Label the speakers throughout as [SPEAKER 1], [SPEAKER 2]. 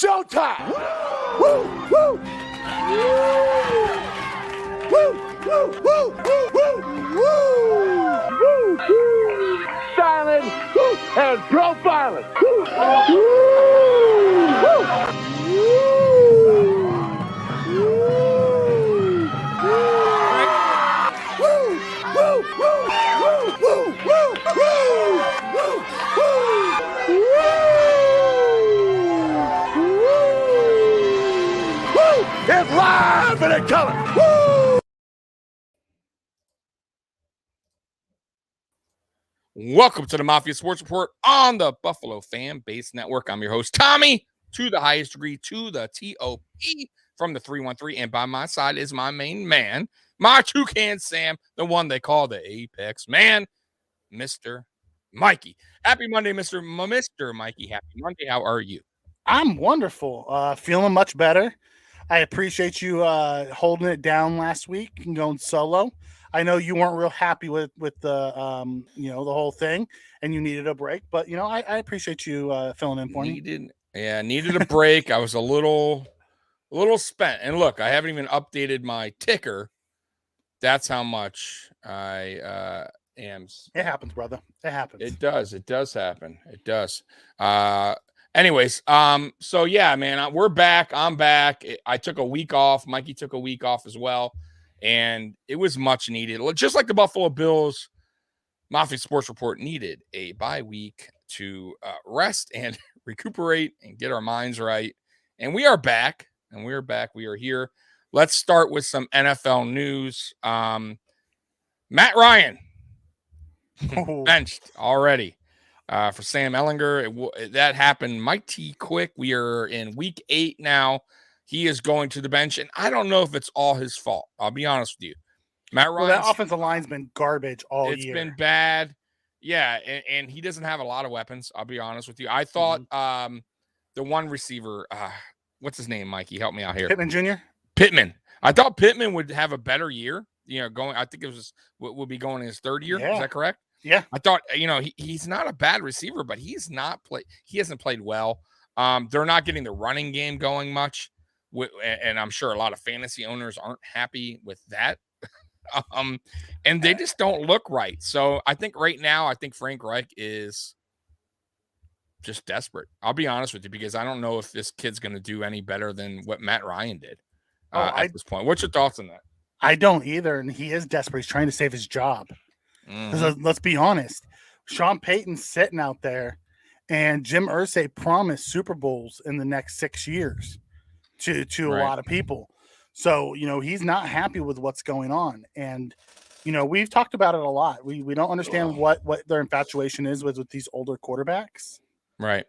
[SPEAKER 1] showtime! Woo! Woo! Woo! Woo! Woo! Woo! Woo! Woo! Silent and profiling. Woo! It's live and in color. Woo!
[SPEAKER 2] Welcome to the Mafia Sports Report on the Buffalo Fan Base Network. I'm your host, Tommy, to the highest degree, to the T-O-P from the 313. And by my side is my main man, my toucan Sam, the one they call the Apex Man, Mr. Mikey. Happy Monday, Mr. Mikey. Happy Monday. How are you?
[SPEAKER 3] I'm wonderful. Feeling much better. I appreciate you holding it down last week and going solo. I know you weren't real happy with the the whole thing, and you needed a break. But I appreciate you filling in for me.
[SPEAKER 2] Needed a break. I was a little spent. And look, I haven't even updated my ticker. That's how much I am.
[SPEAKER 3] It happens, brother. It happens.
[SPEAKER 2] It does. It does happen. It does. Anyways, so yeah, man, we're back. I'm back. I took a week off. Mikey took a week off as well, and it was much needed. Just like the Buffalo Bills, Mafia Sports Report needed a bye week to rest and recuperate and get our minds right. And we are back. We are here. Let's start with some NFL news. Matt Ryan benched already. For Sam Ehlinger, that happened mighty quick. We are in week 8 now. He is going to the bench, and I don't know if it's all his fault. I'll be honest with you. Matt Ryan,
[SPEAKER 3] that offensive line's been garbage all year.
[SPEAKER 2] It's been bad. Yeah, and he doesn't have a lot of weapons. I'll be honest with you. I thought the one receiver, what's his name, Mikey? Help me out here.
[SPEAKER 3] Pittman Jr.?
[SPEAKER 2] Pittman. I thought Pittman would have a better year. I think it would be going in his third year.
[SPEAKER 3] Yeah.
[SPEAKER 2] Is that correct?
[SPEAKER 3] Yeah,
[SPEAKER 2] I thought, he's not a bad receiver, but he hasn't played well. They're not getting the running game going much, and I'm sure a lot of fantasy owners aren't happy with that. And they just don't look right. So I think right now, Frank Reich is just desperate. I'll be honest with you, because I don't know if this kid's going to do any better than what Matt Ryan did at this point. What's your thoughts on that?
[SPEAKER 3] I don't either, and he is desperate. He's trying to save his job. Let's be honest. Sean Payton's sitting out there, and Jim Irsay promised Super Bowls in the next 6 years to a lot of people. So, he's not happy with what's going on. And, we've talked about it a lot. We don't understand what their infatuation is with these older quarterbacks.
[SPEAKER 2] Right.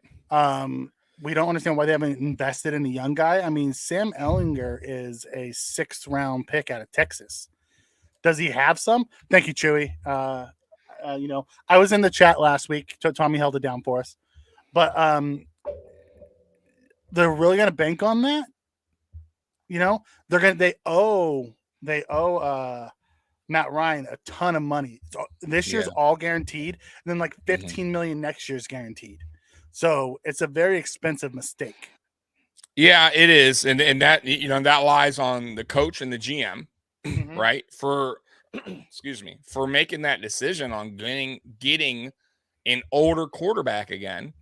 [SPEAKER 3] We don't understand why they haven't invested in a young guy. I mean, Sam Ehlinger is a 6th round pick out of Texas. Does he have some? Thank you, Chewy. I was in the chat last week. Tommy held it down for us. But they're really going to bank on that? They owe Matt Ryan a ton of money. This year's all guaranteed, and then like $15 million next year's guaranteed. So it's a very expensive mistake.
[SPEAKER 2] Yeah, it is. And that, that lies on the coach and the GM. Right, for for making that decision on getting an older quarterback again.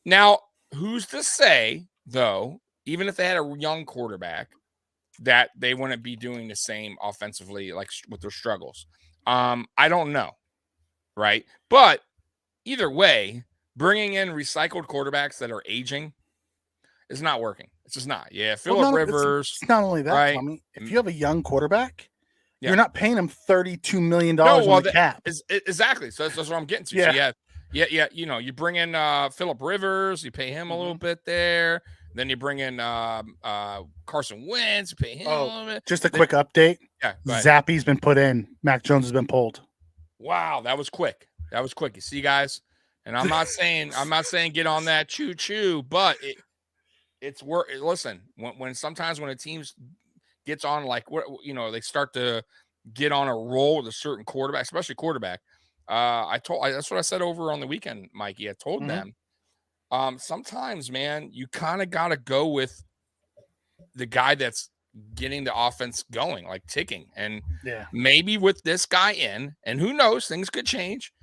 [SPEAKER 2] Now, who's to say, though, even if they had a young quarterback, that they wouldn't be doing the same offensively, like with their struggles? I don't know, right? But either way, bringing in recycled quarterbacks that are aging is not working. It's just not. Yeah, Phillip Rivers.
[SPEAKER 3] It's not only that,
[SPEAKER 2] right?
[SPEAKER 3] Tommy. If you have a young quarterback, you're not paying him $32 million on the cap.
[SPEAKER 2] Exactly. So that's what I'm getting to.
[SPEAKER 3] Yeah.
[SPEAKER 2] So you bring in Phillip Rivers, you pay him a little bit there. Then you bring in Carson Wentz, you pay him a little bit.
[SPEAKER 3] Just a quick update.
[SPEAKER 2] Yeah.
[SPEAKER 3] Zappy's been put in. Mac Jones has been pulled.
[SPEAKER 2] Wow, that was quick. You see, guys, and I'm not saying get on that choo-choo, but it's work. Listen, when sometimes when a team gets on, like, they start to get on a roll with a certain quarterback, especially quarterback. That's what I said over on the weekend, Mikey. I told them sometimes, man, you kind of got to go with the guy that's getting the offense going, like ticking. And maybe with this guy in, and who knows, things could change,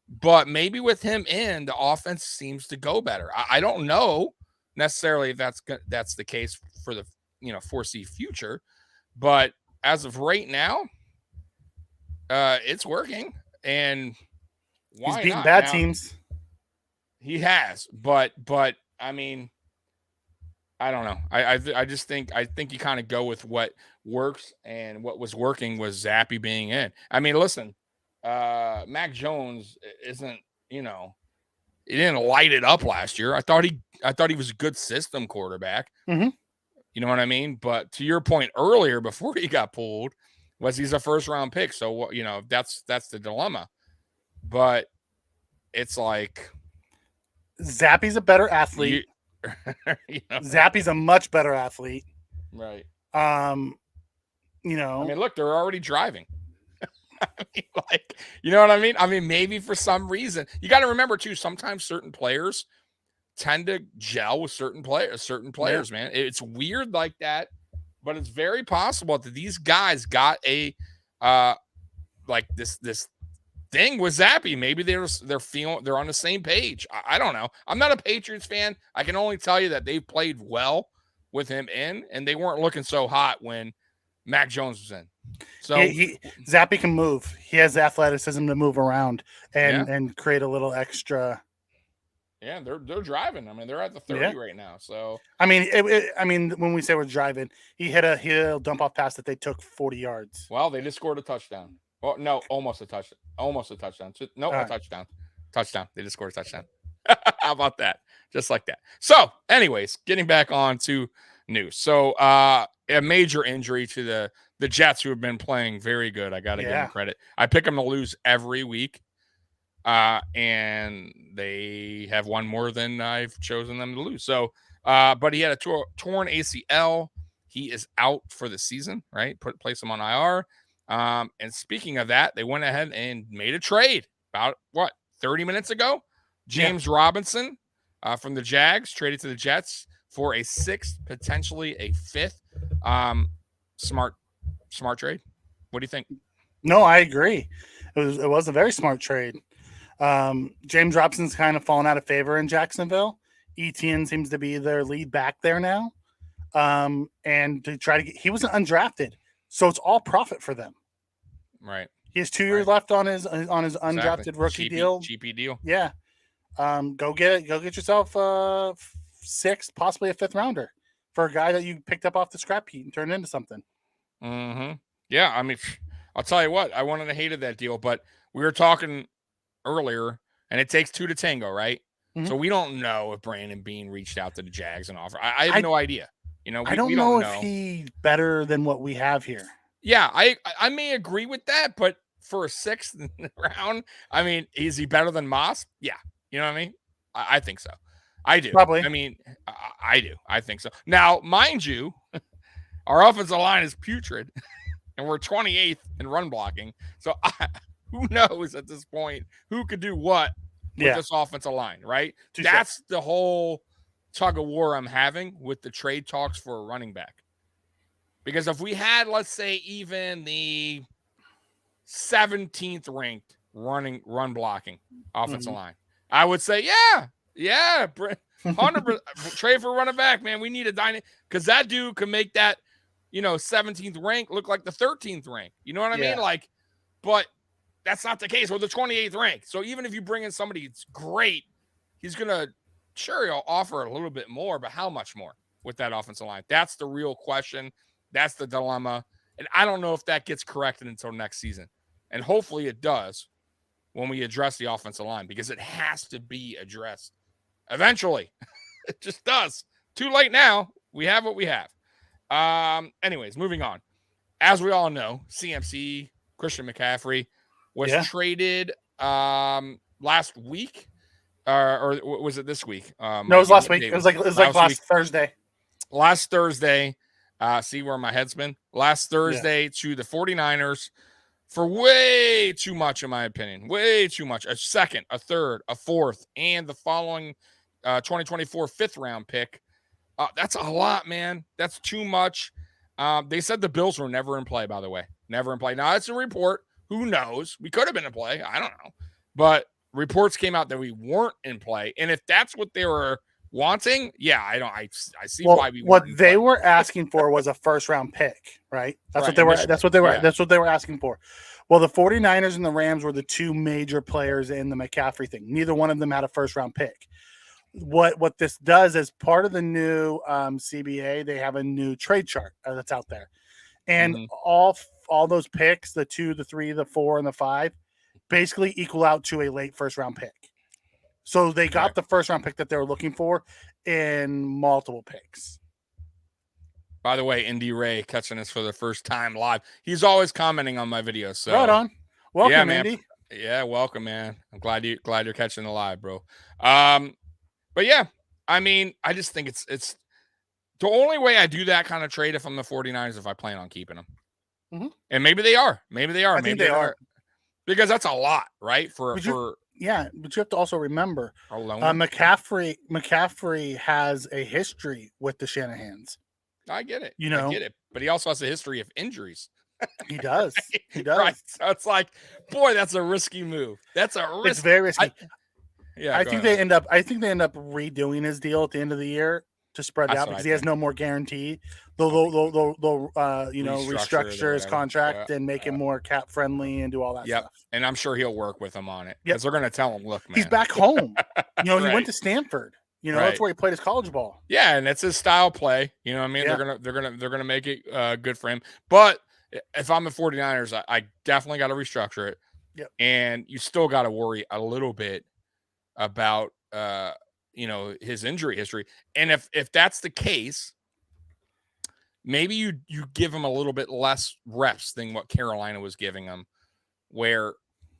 [SPEAKER 2] but maybe with him in, the offense seems to go better. I don't know necessarily if that's the case for the foresee future, but as of right now, it's working. And why
[SPEAKER 3] he's beating
[SPEAKER 2] not?
[SPEAKER 3] bad
[SPEAKER 2] Now,
[SPEAKER 3] teams.
[SPEAKER 2] He has, but I mean, I don't know. I just think you kind of go with what works, and what was working was Zappy being in. I mean, listen, Mac Jones isn't, he didn't light it up last year. I thought he was a good system quarterback.
[SPEAKER 3] Mm-hmm.
[SPEAKER 2] You know what I mean? But to your point earlier, before he got pulled, was he's a first round pick. So that's the dilemma. But it's like
[SPEAKER 3] Zappy's a better athlete. Zappy's a much better athlete.
[SPEAKER 2] Right.
[SPEAKER 3] I mean,
[SPEAKER 2] look, they're already driving. I mean, you know what I mean? I mean, maybe for some reason, you got to remember too, sometimes certain players tend to gel with certain players, man. It's weird like that, but it's very possible that these guys got a, like this thing with Zappy. Maybe they're on the same page. I don't know. I'm not a Patriots fan. I can only tell you that they played well with him in, and they weren't looking so hot when Mac Jones was in. So
[SPEAKER 3] Zappy can move. He has the athleticism to move around and create a little extra.
[SPEAKER 2] Yeah, they're driving. I mean, they're at the 30 right now. So
[SPEAKER 3] I mean, when we say we're driving, he hit a dump off pass that they took 40 yards.
[SPEAKER 2] Well, they just scored a touchdown. Well, no, almost a touchdown. Almost a touchdown. No, a touchdown. Touchdown. They just scored a touchdown. How about that? Just like that. So, anyways, getting back on to news. So, a major injury to the Jets, who have been playing very good. I got to give them credit. I pick them to lose every week, and they have won more than I've chosen them to lose. So, but he had a torn ACL. He is out for the season, right? Place him on IR. And speaking of that, they went ahead and made a trade about 30 minutes ago. James Robinson from the Jags traded to the Jets for a 6th, potentially a 5th. Smart trade. What do you think?
[SPEAKER 3] No, I agree. It was a very smart trade. James Robinson's kind of fallen out of favor in Jacksonville. Etienne seems to be their lead back there now. And to try to he wasn't undrafted, so it's all profit for them.
[SPEAKER 2] Right.
[SPEAKER 3] He has 2 years left on his undrafted rookie deal.
[SPEAKER 2] Cheapy deal.
[SPEAKER 3] Yeah. Go get it. Go get yourself a 6th, possibly a 5th rounder for a guy that you picked up off the scrap heap and turned into something.
[SPEAKER 2] Mm-hmm. Yeah. I mean, I'll tell you what, I wanted to hate that deal, but we were talking earlier, and it takes 2 to tango, right? Mm-hmm. So we don't know if Brandon Beane reached out to the Jags and offered. I have no idea.
[SPEAKER 3] I don't know if he's better than what we have here.
[SPEAKER 2] Yeah, I may agree with that, but for a 6th round, I mean, is he better than Moss? Yeah. You know what I mean? I think so. I do.
[SPEAKER 3] Probably.
[SPEAKER 2] I mean, I do. I think so. Now, mind you, our offensive line is putrid, and we're 28th in run blocking. So who knows at this point who could do what with this offensive line, right? That's the whole tug of war I'm having with the trade talks for a running back. Because if we had, let's say, even the 17th ranked run blocking offensive line, I would say, 100% trade for running back, man. We need a dynamic, because that dude can make that, 17th rank look like the 13th rank. You know what I mean? But that's not the case. We're the 28th rank. So even if you bring in somebody that's great, he's gonna he'll offer a little bit more, but how much more with that offensive line? That's the real question. That's the dilemma. And I don't know if that gets corrected until next season. And hopefully it does when we address the offensive line, because it has to be addressed eventually. It just does. Too late now. We have what we have. Anyways, moving on. As we all know, CMC, Christian McCaffrey, was traded last week. Or was it this week?
[SPEAKER 3] No, it was last week. It was like last Thursday.
[SPEAKER 2] Last Thursday. See where my head's been? Last Thursday to the 49ers for way too much, in my opinion. Way too much. A 2nd, a 3rd, a 4th, and the following 2024 5th-round pick. That's a lot, man. That's too much. They said the Bills were never in play, by the way. Never in play. Now, it's a report. Who knows? We could have been in play. I don't know. But reports came out that we weren't in play. And if that's what they were wanting, yeah, I see why we
[SPEAKER 3] what
[SPEAKER 2] weren't in
[SPEAKER 3] they
[SPEAKER 2] play.
[SPEAKER 3] were asking for was a 1st-round pick, right? That's
[SPEAKER 2] Right,
[SPEAKER 3] what they were
[SPEAKER 2] initially.
[SPEAKER 3] that's what they were asking for. Well, the 49ers and the Rams were the two major players in the McCaffrey thing. Neither one of them had a 1st-round pick. What this does is part of the new CBA, they have a new trade chart that's out there. And all those picks, the 2, the 3, the 4, and the 5, basically equal out to a late 1st-round pick. So they got the 1st-round pick that they were looking for in multiple picks.
[SPEAKER 2] By the way, Indy Ray catching us for the first time live. He's always commenting on my videos. So
[SPEAKER 3] right on. Welcome,
[SPEAKER 2] yeah, man.
[SPEAKER 3] Indy.
[SPEAKER 2] Yeah, welcome, man. I'm glad you're catching the live, bro. But yeah, I mean, I just think it's the only way I do that kind of trade if I'm the 49ers if I plan on keeping them. And maybe they are. Maybe they are.
[SPEAKER 3] I think they are.
[SPEAKER 2] Because that's a lot, right? But you
[SPEAKER 3] have to also remember McCaffrey has a history with the Shanahans.
[SPEAKER 2] I get it.
[SPEAKER 3] I
[SPEAKER 2] get it. But he also has a history of injuries.
[SPEAKER 3] He does. He does.
[SPEAKER 2] Right. So it's like, boy, that's a risky move. That's a risk.
[SPEAKER 3] It's very risky. I think they end up redoing his deal at the end of the year to spread it out because he has no more guarantee. They'll restructure his contract and make him more cap friendly and do all that stuff.
[SPEAKER 2] And I'm sure he'll work with him on it because they're going to tell him, look, man,
[SPEAKER 3] he's back home. He went to Stanford. That's where he played his college ball.
[SPEAKER 2] Yeah, and it's his style play. You know what I mean? Yeah. They're gonna make it good for him. But if I'm the 49ers, I definitely got to restructure it.
[SPEAKER 3] Yep.
[SPEAKER 2] And you still got to worry a little bit about his injury history. And if that's the case, maybe you give him a little bit less reps than what Carolina was giving him, where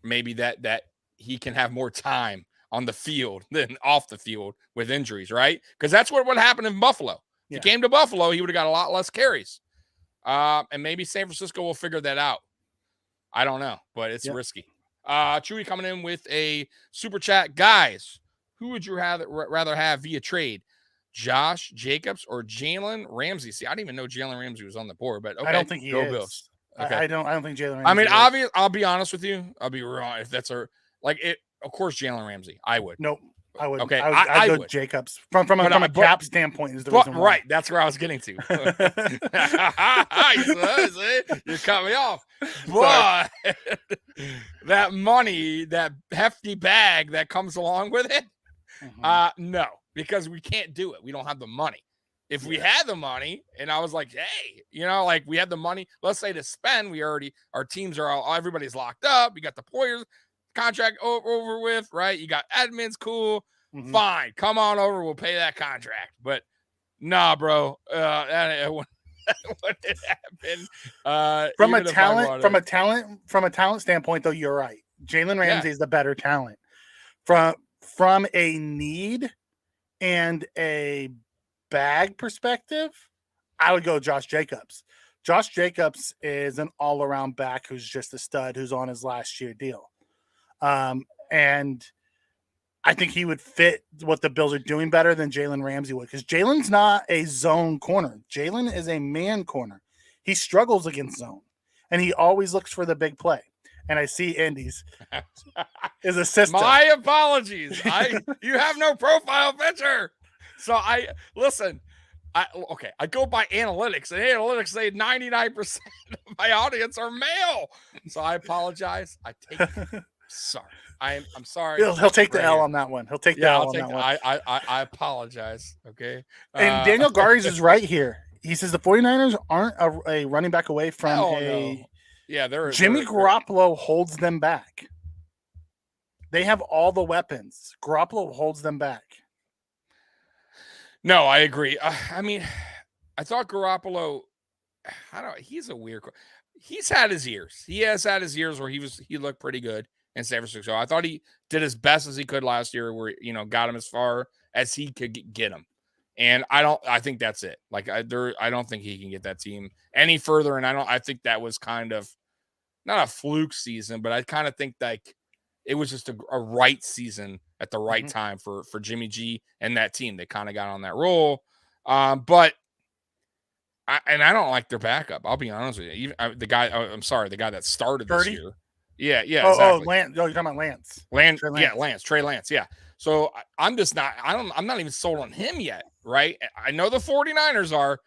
[SPEAKER 2] maybe that he can have more time on the field than off the field with injuries, right? Because that's what happened in Buffalo. If he came to Buffalo, he would have got a lot less carries. And maybe San Francisco will figure that out. I don't know, but it's risky. Chewy coming in with a super chat. Guys, who would you rather have via trade? Josh Jacobs or Jalen Ramsey? See, I didn't even know Jalen Ramsey was on the board, but okay.
[SPEAKER 3] I don't think he is.
[SPEAKER 2] Bills. Okay.
[SPEAKER 3] I don't think Jalen Ramsey.
[SPEAKER 2] I mean, obviously, I'll be honest with you. I'll be wrong if that's of course, Jalen Ramsey. I would.
[SPEAKER 3] Nope. I would.
[SPEAKER 2] Okay.
[SPEAKER 3] I would. Jacobs from a cap standpoint is the reason why.
[SPEAKER 2] Right. That's where I was getting to. You cut me off. But that money, that hefty bag that comes along with it, no, because we can't do it. We don't have the money. If we had the money and I was like, hey, we had the money, let's say to spend, our teams are everybody's locked up. We got the Poyers contract over with, right? You got Edmonds, cool. Fine. Come on over. We'll pay that contract. But nah, bro. That wouldn't happen. From a talent standpoint, though, you're right. Jalen Ramsey is the better talent. From a need and a bag perspective, I would go Josh Jacobs. Josh Jacobs is an all-around back who's just a stud who's on his last year deal. And I think he would fit what the Bills are doing better than Jalen Ramsey would, because Jalen's not a zone corner. Jalen is a man corner. He struggles against zone, and he always looks for the big play. And I see Indy's is a system. My apologies. You have no profile picture. So I go by analytics, and analytics say 99% of my audience are male. So I apologize. Sorry. I'm sorry.
[SPEAKER 3] He'll take the L on that one. He'll take the L on that one.
[SPEAKER 2] I apologize. Okay.
[SPEAKER 3] And Daniel Garies is right here. He says the 49ers aren't a running back away from
[SPEAKER 2] no. Yeah,
[SPEAKER 3] Jimmy Garoppolo holds them back. They have all the weapons. Garoppolo holds them back.
[SPEAKER 2] No, I agree. I mean, I thought Garoppolo, he's a weird. He's had his years. He has had his years where he looked pretty good in San Francisco. I thought he did as best as he could last year, where got him as far as he could get him. And I think that's it. Like I don't think he can get that team any further. And I think that was kind of not a fluke season, but I kind of think like it was just a right season at the right time for Jimmy G and that team. They kind of got on that roll. But I don't like their backup. I'll be honest with you. Even the guy that started this year. Yeah, exactly.
[SPEAKER 3] Lance. Oh, you're talking about Lance.
[SPEAKER 2] Trey Lance. Yeah. So I'm not even sold on him yet, right? I know the 49ers are,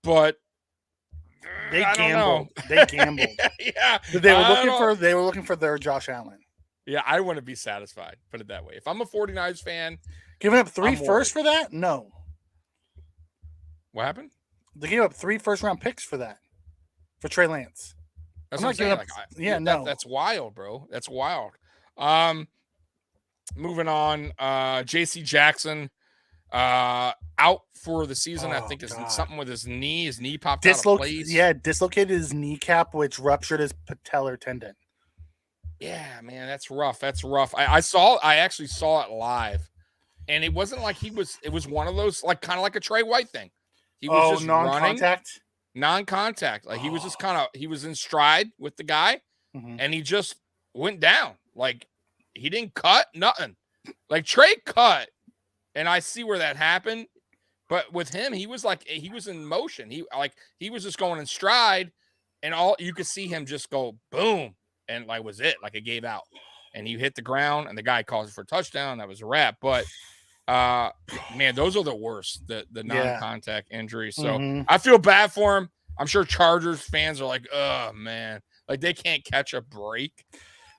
[SPEAKER 2] but
[SPEAKER 3] they
[SPEAKER 2] I
[SPEAKER 3] gambled. They gambled.
[SPEAKER 2] Yeah.
[SPEAKER 3] They were looking for their Josh Allen.
[SPEAKER 2] Yeah, I want to be satisfied. Put it that way. If I'm a 49ers fan,
[SPEAKER 3] giving up 3 firsts for that? No.
[SPEAKER 2] What happened?
[SPEAKER 3] They gave up 3 first-round picks for that, for Trey Lance.
[SPEAKER 2] That's what I'm saying.
[SPEAKER 3] No.
[SPEAKER 2] That's wild, bro. That's wild. Moving on. J.C. Jackson, out for the season. I think it's something with his knee. His knee popped out of place.
[SPEAKER 3] Yeah, dislocated his kneecap, which ruptured his patellar tendon.
[SPEAKER 2] Yeah, man, that's rough. I actually saw it live, and it wasn't like it was one of those, like, kind of like a Trey White thing. He was just
[SPEAKER 3] non-contact?
[SPEAKER 2] Non-contact. Like, he was just he was in stride with the guy, and he just went down. Like, he didn't cut, nothing. Like, Trey cut, and I see where that happened, but with him, he was in motion. He was just going in stride, and all you could see him just go boom, and like was it. Like, it gave out, and he hit the ground, and the guy calls for a touchdown. That was a wrap. But man, those are the worst, the non-contact injuries. So I feel bad for him. I'm sure Chargers fans are like, oh man, like they can't catch a break.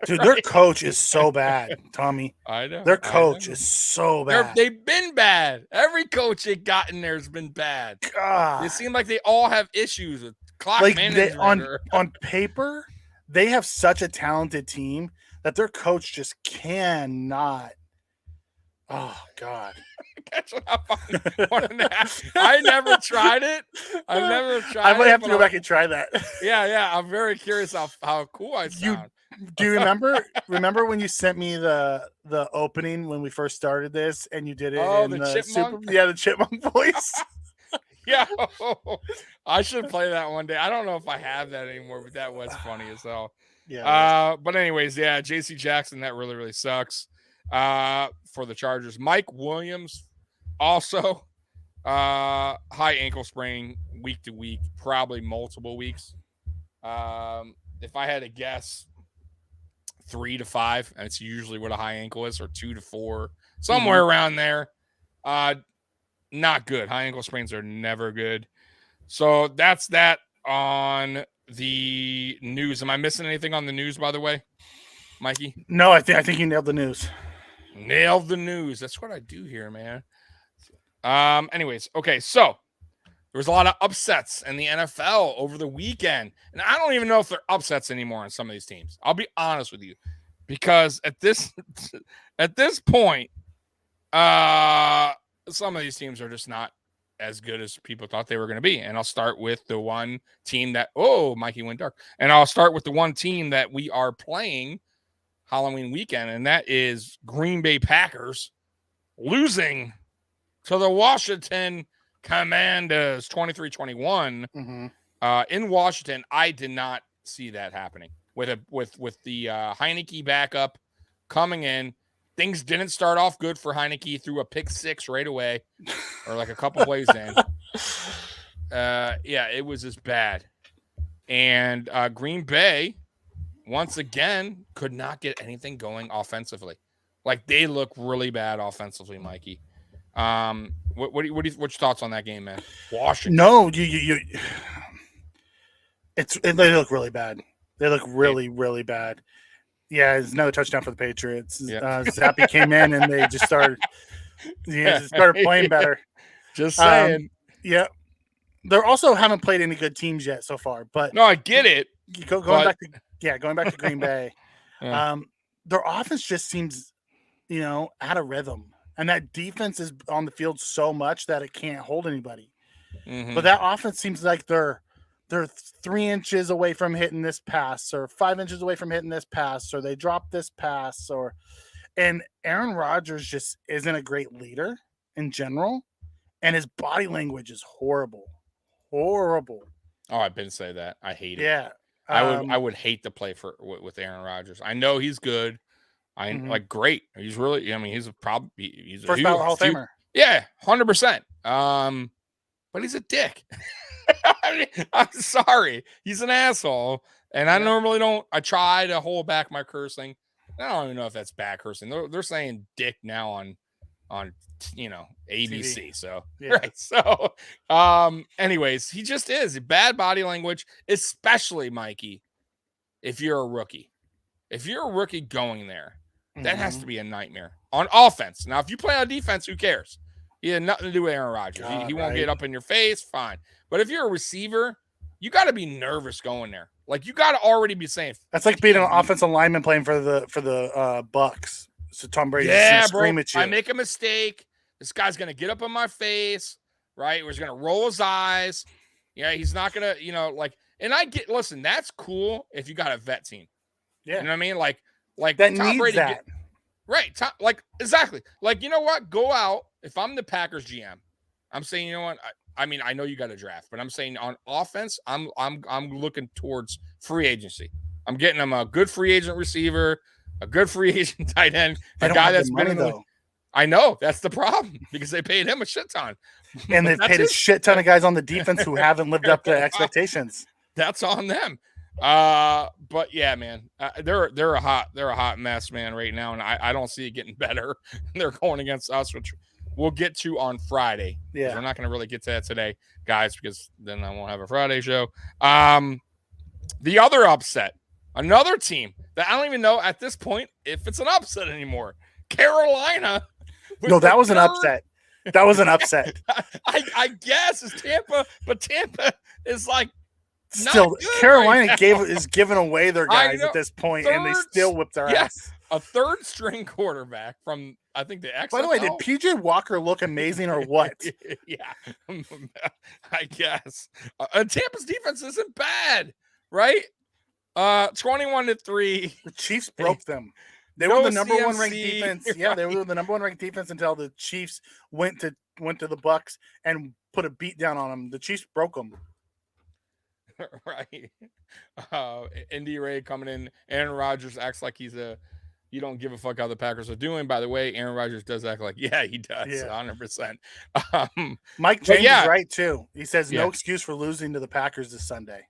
[SPEAKER 3] Dude, right? Their coach is so bad, Tommy.
[SPEAKER 2] I know.
[SPEAKER 3] Their coach is so bad.
[SPEAKER 2] They've been bad. Every coach they got in there has been bad.
[SPEAKER 3] God.
[SPEAKER 2] It seems like they all have issues with clock management.
[SPEAKER 3] On paper, they have such a talented team that their coach just cannot. Oh, God.
[SPEAKER 2] That's what I never tried it. I've never tried it.
[SPEAKER 3] I might have to go back and try that.
[SPEAKER 2] Yeah. I'm very curious how cool I sound.
[SPEAKER 3] Do you remember when you sent me the opening when we first started this and you did it in the
[SPEAKER 2] chipmunk?
[SPEAKER 3] the chipmunk voice?
[SPEAKER 2] Yeah. I should play that one day. I don't know if I have that anymore, but that was funny as hell.
[SPEAKER 3] Yeah.
[SPEAKER 2] But anyways, yeah, J.C. Jackson, that really, really sucks for the Chargers. Mike Williams, also high ankle sprain week to week, probably multiple weeks. If I had to guess, 3 to 5, and it's usually what a high ankle is, or 2 to 4, somewhere around there. Not good. High ankle sprains are never good. So that's that on the news. Am I missing anything on the news, by the way, Mikey?
[SPEAKER 3] No, I think you nailed the news.
[SPEAKER 2] Nailed the news. That's what I do here, man. Anyways, okay, so there was a lot of upsets in the NFL over the weekend. And I don't even know if they're upsets anymore on some of these teams. I'll be honest with you. Because at this point, some of these teams are just not as good as people thought they were going to be. And I'll start with the one team that, Mikey went dark. And I'll start with the one team that we are playing Halloween weekend, and that is Green Bay Packers losing to the Washington Commanders 23-21 in Washington. I did not see that happening with the Heineke backup coming in. Things didn't start off good for Heineke. He threw a pick 6 right away, or like a couple plays in. It was just bad. And Green Bay, once again, could not get anything going offensively. Like, they look really bad offensively, Mikey. What's your thoughts on that game, man? Washington.
[SPEAKER 3] No, they look really bad. They look really, really bad. Yeah, it's another touchdown for the Patriots. Yeah. Zappy came in and they just started playing better.
[SPEAKER 2] Just saying.
[SPEAKER 3] Yeah. They also haven't played any good teams yet so far. But
[SPEAKER 2] no, I get it.
[SPEAKER 3] Going back to Green Bay. Their offense just seems, out of rhythm. And that defense is on the field so much that it can't hold anybody. But that offense seems like they're 3 inches away from hitting this pass, or 5 inches away from hitting this pass, or they drop this pass, and Aaron Rodgers just isn't a great leader in general, and his body language is horrible. Horrible.
[SPEAKER 2] Oh, I've been saying that. I hate it.
[SPEAKER 3] Yeah.
[SPEAKER 2] I would hate to play with Aaron Rodgers. I know he's good, Like great. He's really. I mean, he's he's
[SPEAKER 3] first ballot Hall of Famer.
[SPEAKER 2] Yeah, 100%. But he's a dick. I mean, I'm sorry. He's an asshole. And I normally don't. I try to hold back my cursing. I don't even know if that's bad cursing. They're saying dick now on ABC. TV. So right. So anyways, he just is bad body language, especially Mikey. If you're a rookie. If you're a rookie going there, that has to be a nightmare on offense. Now, if you play on defense, who cares? He had nothing to do with Aaron Rodgers. He won't get up in your face, fine. But if you're a receiver, you got to be nervous going there. Like you got to already be saying
[SPEAKER 3] that's like being an offensive lineman playing for the Bucks. So Tom Brady scream at you.
[SPEAKER 2] I make a mistake. This guy's gonna get up in my face, right? He's gonna roll his eyes. Yeah, he's not gonna, And listen, that's cool if you got a vet team.
[SPEAKER 3] Yeah,
[SPEAKER 2] you know what I mean? Like
[SPEAKER 3] that
[SPEAKER 2] Tom
[SPEAKER 3] needs
[SPEAKER 2] Brady
[SPEAKER 3] that.
[SPEAKER 2] Right. Exactly. Like, you know what? Go out. If I'm the Packers GM, I'm saying, you know what? I mean, I know you got a draft, but I'm saying on offense, I'm looking towards free agency. I'm getting them a good free agent receiver, a good free agent tight end, a guy that's been in the. I know that's the problem because they paid him a shit ton,
[SPEAKER 3] and they've paid a shit ton of guys on the defense who haven't lived up to expectations.
[SPEAKER 2] That's on them. But yeah, man, they're a hot mess, man, right now, and I don't see it getting better. They're going against us, which we'll get to on Friday.
[SPEAKER 3] Yeah,
[SPEAKER 2] we're not going to really get to that today, guys, because then I won't have a Friday show. The other upset, another team that I don't even know at this point if it's an upset anymore. Carolina.
[SPEAKER 3] No, that was an upset. That was an upset.
[SPEAKER 2] I guess it's Tampa, but Tampa is like.
[SPEAKER 3] Still, Carolina is giving away their guys at this point, and they still whip their ass.
[SPEAKER 2] A third string quarterback from, I think, the XFL.
[SPEAKER 3] By the way, did PJ Walker look amazing or what?
[SPEAKER 2] Yeah, I guess. Tampa's defense isn't bad, right? 21-3.
[SPEAKER 3] The Chiefs broke them. They were the number one ranked defense. Right. Yeah, they were the number one ranked defense until the Chiefs went to the Bucks and put a beat down on them. The Chiefs broke them.
[SPEAKER 2] Right. Indy Ray coming in. Aaron Rodgers acts like you don't give a fuck how the Packers are doing. By the way, Aaron Rodgers does act like, yeah, he does. 100%.
[SPEAKER 3] Mike James is right too. He says no excuse for losing to the Packers this Sunday.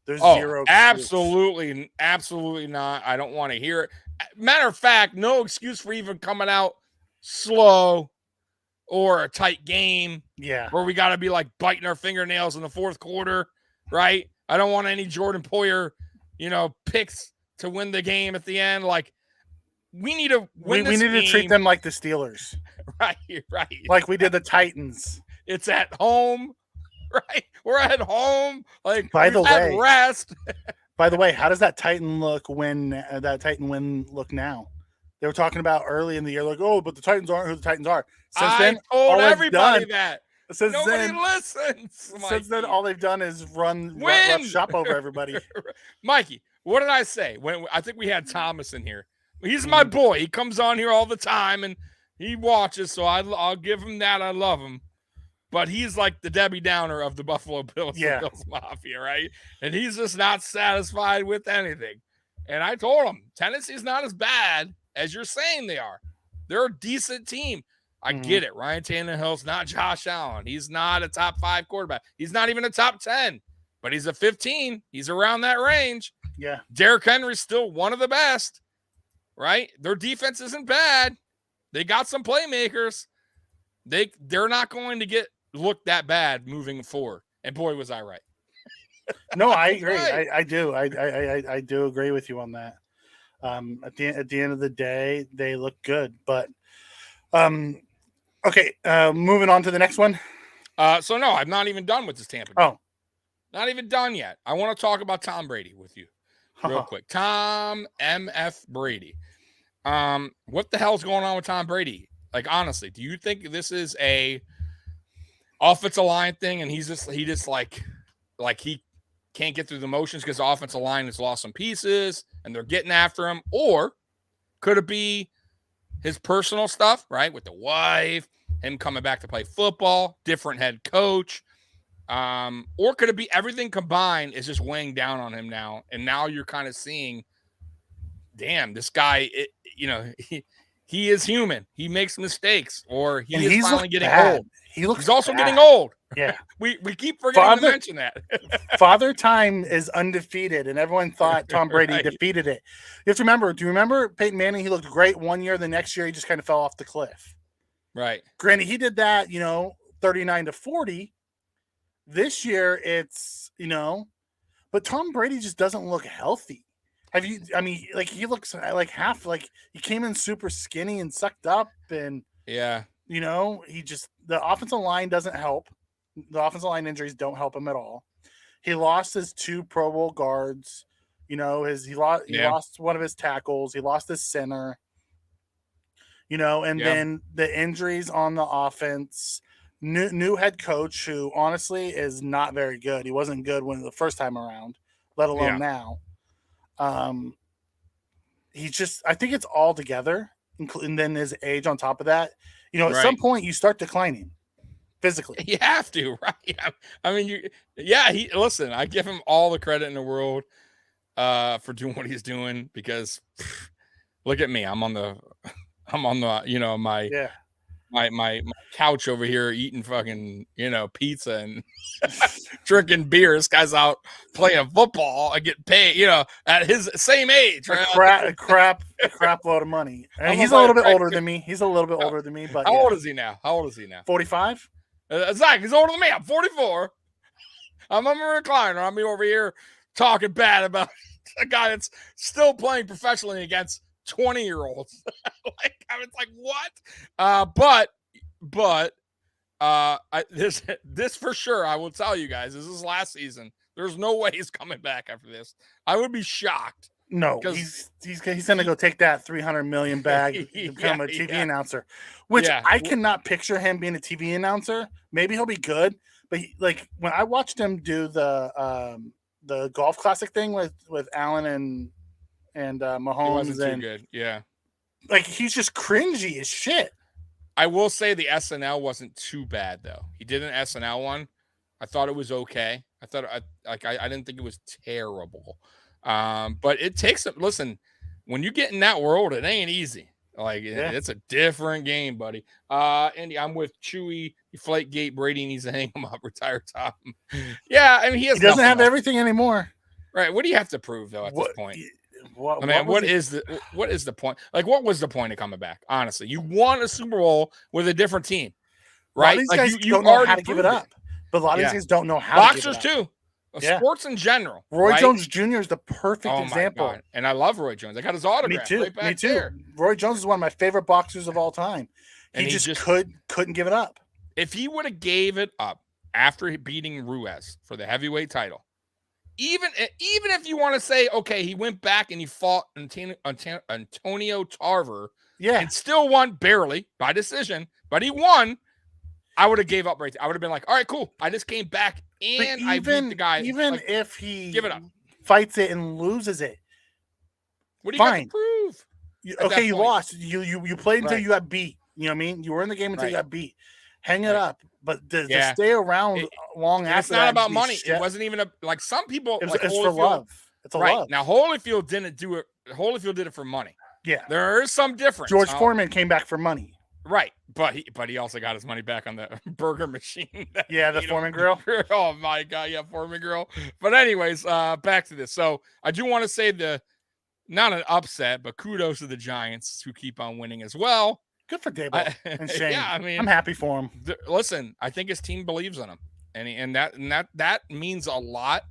[SPEAKER 3] There's zero excuse. Absolutely not. I don't want to hear it. Matter of fact, no excuse for even coming out slow or a tight game. Yeah.
[SPEAKER 2] Where we got to be like biting our fingernails in the fourth quarter, right? I don't want any Jordan Poyer, picks to win the game at the end. Like, we need to win
[SPEAKER 3] we need to treat them like the Steelers.
[SPEAKER 2] Right.
[SPEAKER 3] Like we did the Titans.
[SPEAKER 2] It's at home, right? We're at home. Like,
[SPEAKER 3] by the way,
[SPEAKER 2] rest.
[SPEAKER 3] By the way, how does that Titan win look now? They were talking about early in the year, like, oh, but the Titans aren't who the Titans are.
[SPEAKER 2] I told everybody that. Nobody listens.
[SPEAKER 3] Since then, all they've done is run shop over everybody.
[SPEAKER 2] Mikey, what did I say? When I think we had Thomas in here. He's my boy. He comes on here all the time and he watches, so I'll give him that. I love him. But he's like the Debbie Downer of the Buffalo Bills, Bills Mafia, right? And he's just not satisfied with anything. And I told him, Tennessee's not as bad as you're saying they are. They're a decent team. I get it. Ryan Tannehill's not Josh Allen. He's not a top 5 quarterback. He's not even a top 10, but he's a 15. He's around that range.
[SPEAKER 3] Yeah.
[SPEAKER 2] Derrick Henry's still one of the best, right? Their defense isn't bad. They got some playmakers. They're not going to look that bad moving forward. And boy, was I right.
[SPEAKER 3] No, I agree. Right. I do. I do agree with you on that. At the end of the day, they look good, but okay, moving on to the next one.
[SPEAKER 2] So no, I'm not even done with this Tampa.
[SPEAKER 3] Oh,
[SPEAKER 2] not even done yet. I want to talk about Tom Brady with you real quick. Tom MF Brady. What the hell's going on with Tom Brady? Like, honestly, do you think this is a offensive line thing and he just like he can't get through the motions because the offensive line has lost some pieces and they're getting after him? Or could it be his personal stuff, right? With the wife, him coming back to play football, different head coach. Or could it be everything combined is just weighing down on him now? And now you're kind of seeing, damn, this guy, he is human. He makes mistakes, or
[SPEAKER 3] And
[SPEAKER 2] is
[SPEAKER 3] he's
[SPEAKER 2] finally getting
[SPEAKER 3] bad.
[SPEAKER 2] old.
[SPEAKER 3] He's
[SPEAKER 2] also
[SPEAKER 3] bad.
[SPEAKER 2] getting old.
[SPEAKER 3] Yeah.
[SPEAKER 2] We keep forgetting to mention that.
[SPEAKER 3] Father Time is undefeated, and everyone thought Tom Brady
[SPEAKER 2] Right.
[SPEAKER 3] defeated it. You have to remember, do you remember Peyton Manning? He looked great one year. The next year, he just kind of fell off the cliff.
[SPEAKER 2] Right.
[SPEAKER 3] Granted, he did that, 39-40. This year, it's, but Tom Brady just doesn't look healthy. He looks like half, like he came in super skinny and sucked up, and
[SPEAKER 2] yeah,
[SPEAKER 3] the offensive line doesn't help. The offensive line injuries don't help him at all. He lost his 2 Pro Bowl guards. He lost one of his tackles. He lost his center. Then the injuries on the offense. New head coach who honestly is not very good. He wasn't good when the first time around, let alone now. I think it's all together, and then his age on top of that. At some point you start declining physically.
[SPEAKER 2] You have to, right? I mean, listen, I give him all the credit in the world for doing what he's doing, because look at me. I'm on the my couch over here eating fucking, pizza and drinking beer. This guy's out playing football and getting paid, at his same age. Right?
[SPEAKER 3] A crap load of money. And he's a little bit older than me. But
[SPEAKER 2] how old is he now?
[SPEAKER 3] 45?
[SPEAKER 2] Zach, he's older than me. I'm 44. I'm on my recliner. I'm over here talking bad about a guy that's still playing professionally against 20-year-olds. It's like, what? This for sure, I will tell you guys, this is last season. There's no way he's coming back after this. I would be shocked.
[SPEAKER 3] No, he's going to go take that $300 million bag and become a TV announcer, which I cannot picture him being a TV announcer. Maybe he'll be good, but when I watched him do the golf classic thing with Allen and Mahomes,
[SPEAKER 2] he wasn't too good. Yeah,
[SPEAKER 3] he's just cringy as shit.
[SPEAKER 2] I will say the SNL wasn't too bad though. He did an SNL one. I thought it was okay. I didn't think it was terrible. But it takes – listen, when you get in that world, it ain't easy. It's a different game, buddy. Andy, I'm with Chewy, Deflategate. Brady needs to hang him up, retire Tom. Yeah, I mean, he
[SPEAKER 3] doesn't have everything anymore.
[SPEAKER 2] Right. What do you have to prove, though, at this point? What is the point? What was the point of coming back? Honestly, you won a Super Bowl with a different team, right?
[SPEAKER 3] These guys don't know how to give it up. But a lot of these guys don't know how to give it up.
[SPEAKER 2] Boxers, too. Sports in general.
[SPEAKER 3] Roy Jones Jr. is the perfect example.
[SPEAKER 2] My God. And I love Roy Jones. I got his autograph.
[SPEAKER 3] Me too. There. Roy Jones is one of my favorite boxers of all time. He just couldn't give it up.
[SPEAKER 2] If he would have gave it up after beating Ruiz for the heavyweight title, even if you want to say, okay, he went back and he fought Antonio Tarver, and still won barely by decision, but he won. I would have gave up right there. I would have been like, all right, cool. I just came back and I beat the guy.
[SPEAKER 3] Even if he
[SPEAKER 2] give it up,
[SPEAKER 3] fights it and loses it,
[SPEAKER 2] what do you got to prove?
[SPEAKER 3] You lost. You played until you got beat. You know what I mean? You were in the game until you got beat. Hang it up. But to stay around long after
[SPEAKER 2] it's not about money. It wasn't even some people.
[SPEAKER 3] It's for love. It's a love.
[SPEAKER 2] Now, Holyfield didn't do it. Holyfield did it for money.
[SPEAKER 3] Yeah.
[SPEAKER 2] There is some difference.
[SPEAKER 3] George Foreman came back for money.
[SPEAKER 2] Right, but he also got his money back on the burger machine.
[SPEAKER 3] The Foreman grill.
[SPEAKER 2] Oh my God, Foreman grill. But anyways, back to this. So I do want to say not an upset, but kudos to the Giants who keep on winning as well.
[SPEAKER 3] Good for Daboll and Shane.
[SPEAKER 2] Yeah, I mean,
[SPEAKER 3] I'm happy for him.
[SPEAKER 2] Listen, I think his team believes in him, and that means a lot,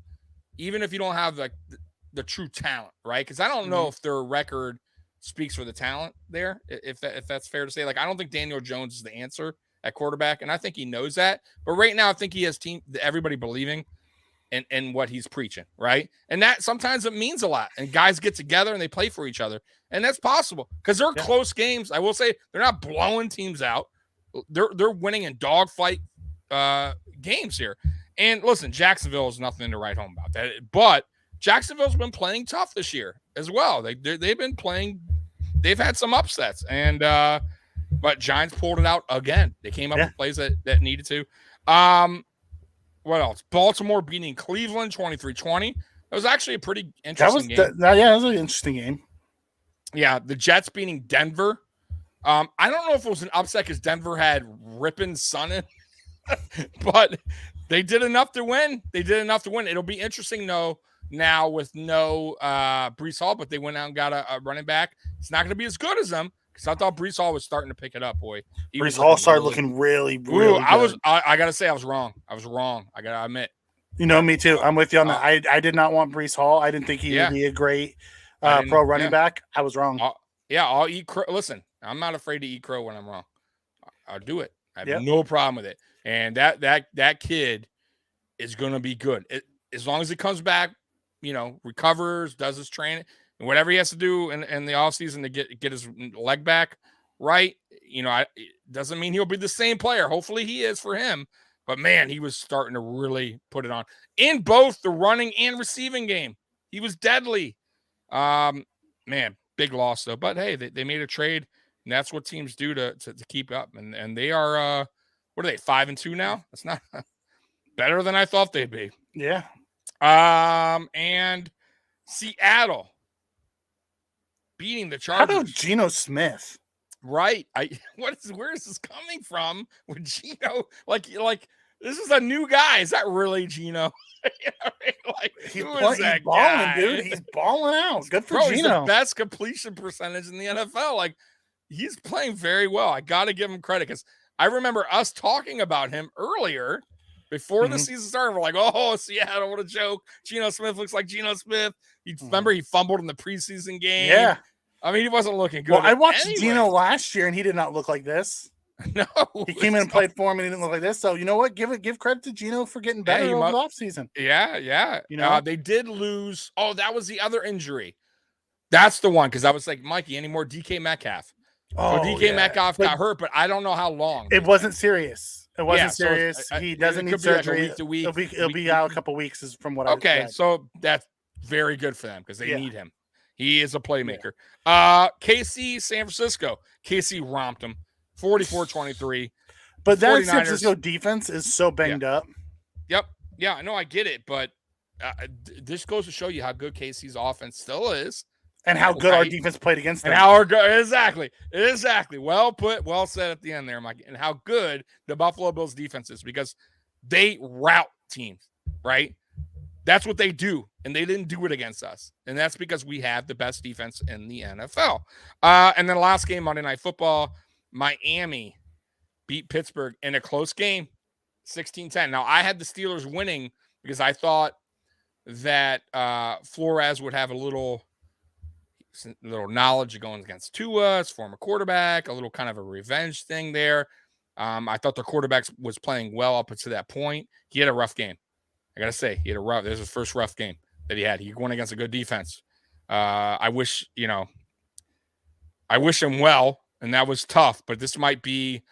[SPEAKER 2] even if you don't have the true talent, right? Because I don't know if their record speaks for the talent there, if that's fair to say. I don't think Daniel Jones is the answer at quarterback, and I think he knows that. But right now, I think he has everybody believing in what he's preaching, right? And that sometimes it means a lot. And guys get together and they play for each other, and that's possible because they're close games. I will say they're not blowing teams out. They're winning in dogfight games here. And listen, Jacksonville is nothing to write home about that, but Jacksonville's been playing tough this year as well. They've been playing. They've had some upsets, and but Giants pulled it out again. They came up with plays that needed to. What else? Baltimore beating Cleveland 23-20. That was actually a pretty interesting game.
[SPEAKER 3] That was an interesting game.
[SPEAKER 2] Yeah, the Jets beating Denver. I don't know if it was an upset because Denver had ripping sun in, but they did enough to win. It'll be interesting, though, now with no Brees Hall, but they went out and got a running back. It's not going to be as good as them because I thought Brees Hall was starting to pick it up, boy.
[SPEAKER 3] Brees Hall started looking really good.
[SPEAKER 2] I got to say, I was wrong. I got to admit.
[SPEAKER 3] You know, me too. I'm with you on that. I did not want Brees Hall. I didn't think he would be a great pro running back. I was wrong.
[SPEAKER 2] I'll eat crow. Listen, I'm not afraid to eat crow when I'm wrong. I'll do it. I have no problem with it. And that kid is going to be good. As long as he comes back, recovers, does his training, and whatever he has to do in the offseason to get his leg back right, it doesn't mean he'll be the same player. Hopefully he is for him. But, man, he was starting to really put it on. In both the running and receiving game, he was deadly. Man, big loss, though. But, hey, they made a trade, and that's what teams do to keep up. And they are, what are they, 5-2 now? That's not better than I thought they'd be.
[SPEAKER 3] Yeah.
[SPEAKER 2] And Seattle beating the Chargers.
[SPEAKER 3] How about Geno Smith?
[SPEAKER 2] Right. Where is this coming from with Geno? Like this is a new guy. Is that really Geno?
[SPEAKER 3] He's balling, dude. He's balling out. Good for Geno.
[SPEAKER 2] He's the best completion percentage in the NFL. Like, he's playing very well. I got to give him credit because I remember us talking about him earlier before the season started. We're like, oh, Seattle, what a joke. Geno Smith looks like Geno Smith. Remember he fumbled in the preseason game?
[SPEAKER 3] Yeah.
[SPEAKER 2] I mean, he wasn't looking good.
[SPEAKER 3] Well, I watched Geno last year, and he did not look like this.
[SPEAKER 2] No.
[SPEAKER 3] He came in and played for him, and he didn't look like this. So, you know what? Give credit to Geno for getting better over the offseason.
[SPEAKER 2] Yeah. They did lose. Oh, that was the other injury. That's the one, because I was like, Mikey, any more DK Metcalf? DK Metcalf got hurt, but I don't know how long.
[SPEAKER 3] It wasn't serious. He doesn't need surgery.
[SPEAKER 2] Like a week to week.
[SPEAKER 3] It'll be out a couple weeks, is from what I read.
[SPEAKER 2] So that's very good for them because they need him. He is a playmaker. KC, San Francisco. KC romped him 44-23.
[SPEAKER 3] But that San Francisco defense is so banged up.
[SPEAKER 2] Yep. Yeah, I know. I get it. But this goes to show you how good KC's offense still is.
[SPEAKER 3] And how good our defense played against them.
[SPEAKER 2] And how good. Exactly. Well put. Well said at the end there, Mike. And how good the Buffalo Bills defense is because they route teams, right? That's what they do, and they didn't do it against us. And that's because we have the best defense in the NFL. And then last game, Monday Night Football, Miami beat Pittsburgh in a close game, 16-10. Now, I had the Steelers winning because I thought that Flores would have a little knowledge of going against Tua, his former quarterback, a little kind of a revenge thing there. I thought the quarterback was playing well up to that point. He had a rough game. I got to say, this was his first rough game that he had. He went against a good defense. I wish him well, and that was tough, but this might be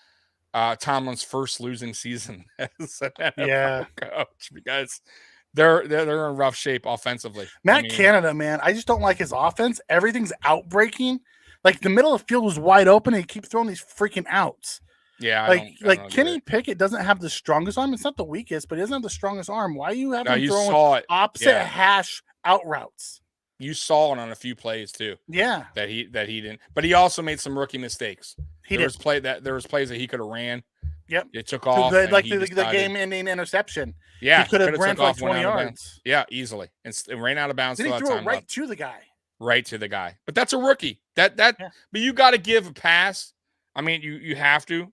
[SPEAKER 2] Tomlin's first losing season as an NFL coach because they're in rough shape offensively.
[SPEAKER 3] Canada, man, I just don't like his offense. Everything's outbreaking. Like, the middle of the field was wide open, and he keeps throwing these freaking outs.
[SPEAKER 2] Yeah,
[SPEAKER 3] like Kenny Pickett doesn't have the strongest arm. It's not the weakest, but he doesn't have the strongest arm. Why are you having him throwing opposite hash out routes?
[SPEAKER 2] You saw it on a few plays too.
[SPEAKER 3] Yeah,
[SPEAKER 2] that he didn't. But he also made some rookie mistakes. There was plays that he could have ran.
[SPEAKER 3] Yep,
[SPEAKER 2] it took off.
[SPEAKER 3] The game-ending interception.
[SPEAKER 2] Yeah,
[SPEAKER 3] he could have ran for like 20 yards.
[SPEAKER 2] Yeah, easily, and ran out of bounds.
[SPEAKER 3] Then he threw it right to the guy.
[SPEAKER 2] Right to the guy. But that's a rookie. But you got to give a pass. I mean, you have to him.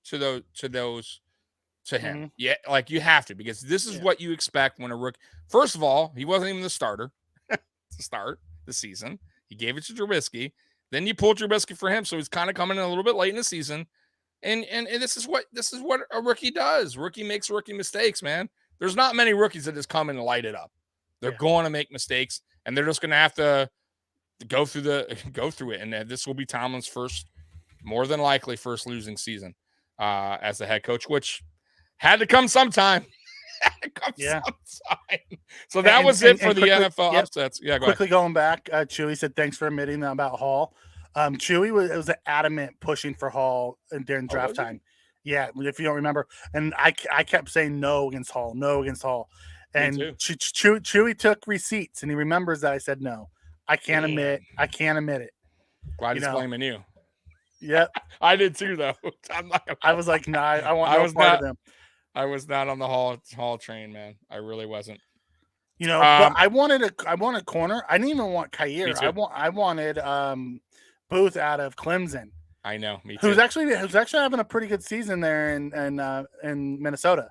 [SPEAKER 3] Mm-hmm.
[SPEAKER 2] Yeah, like you have to because this is what you expect when a rookie. First of all, he wasn't even the starter to start the season. He gave it to Trubisky. Then you pulled Trubisky for him, so he's kind of coming in a little bit late in the season. And this is what a rookie does. Rookie makes rookie mistakes, man. There's not many rookies that just come in and light it up. They're going to make mistakes, and they're just going to have to go through it. And this will be Tomlin's more than likely first losing season as the head coach, which had to come sometime. So that was it for the NFL upsets. Yeah,
[SPEAKER 3] quickly going back, Chewy said thanks for admitting that about Hall. Chewy was adamant pushing for Hall during draft time. Yeah, if you don't remember. And I kept saying no against Hall. And Chewy took receipts, and he remembers that I said no. I can't admit it.
[SPEAKER 2] Glad he's blaming you.
[SPEAKER 3] Yep.
[SPEAKER 2] I did too, though.
[SPEAKER 3] I was like, nah, I want no part of them.
[SPEAKER 2] I was not on the Hall train, man. I really wasn't.
[SPEAKER 3] But I wanted a corner. I didn't even want Kyer. I wanted Booth out of Clemson.
[SPEAKER 2] I know, me too.
[SPEAKER 3] Who's actually having a pretty good season there in Minnesota.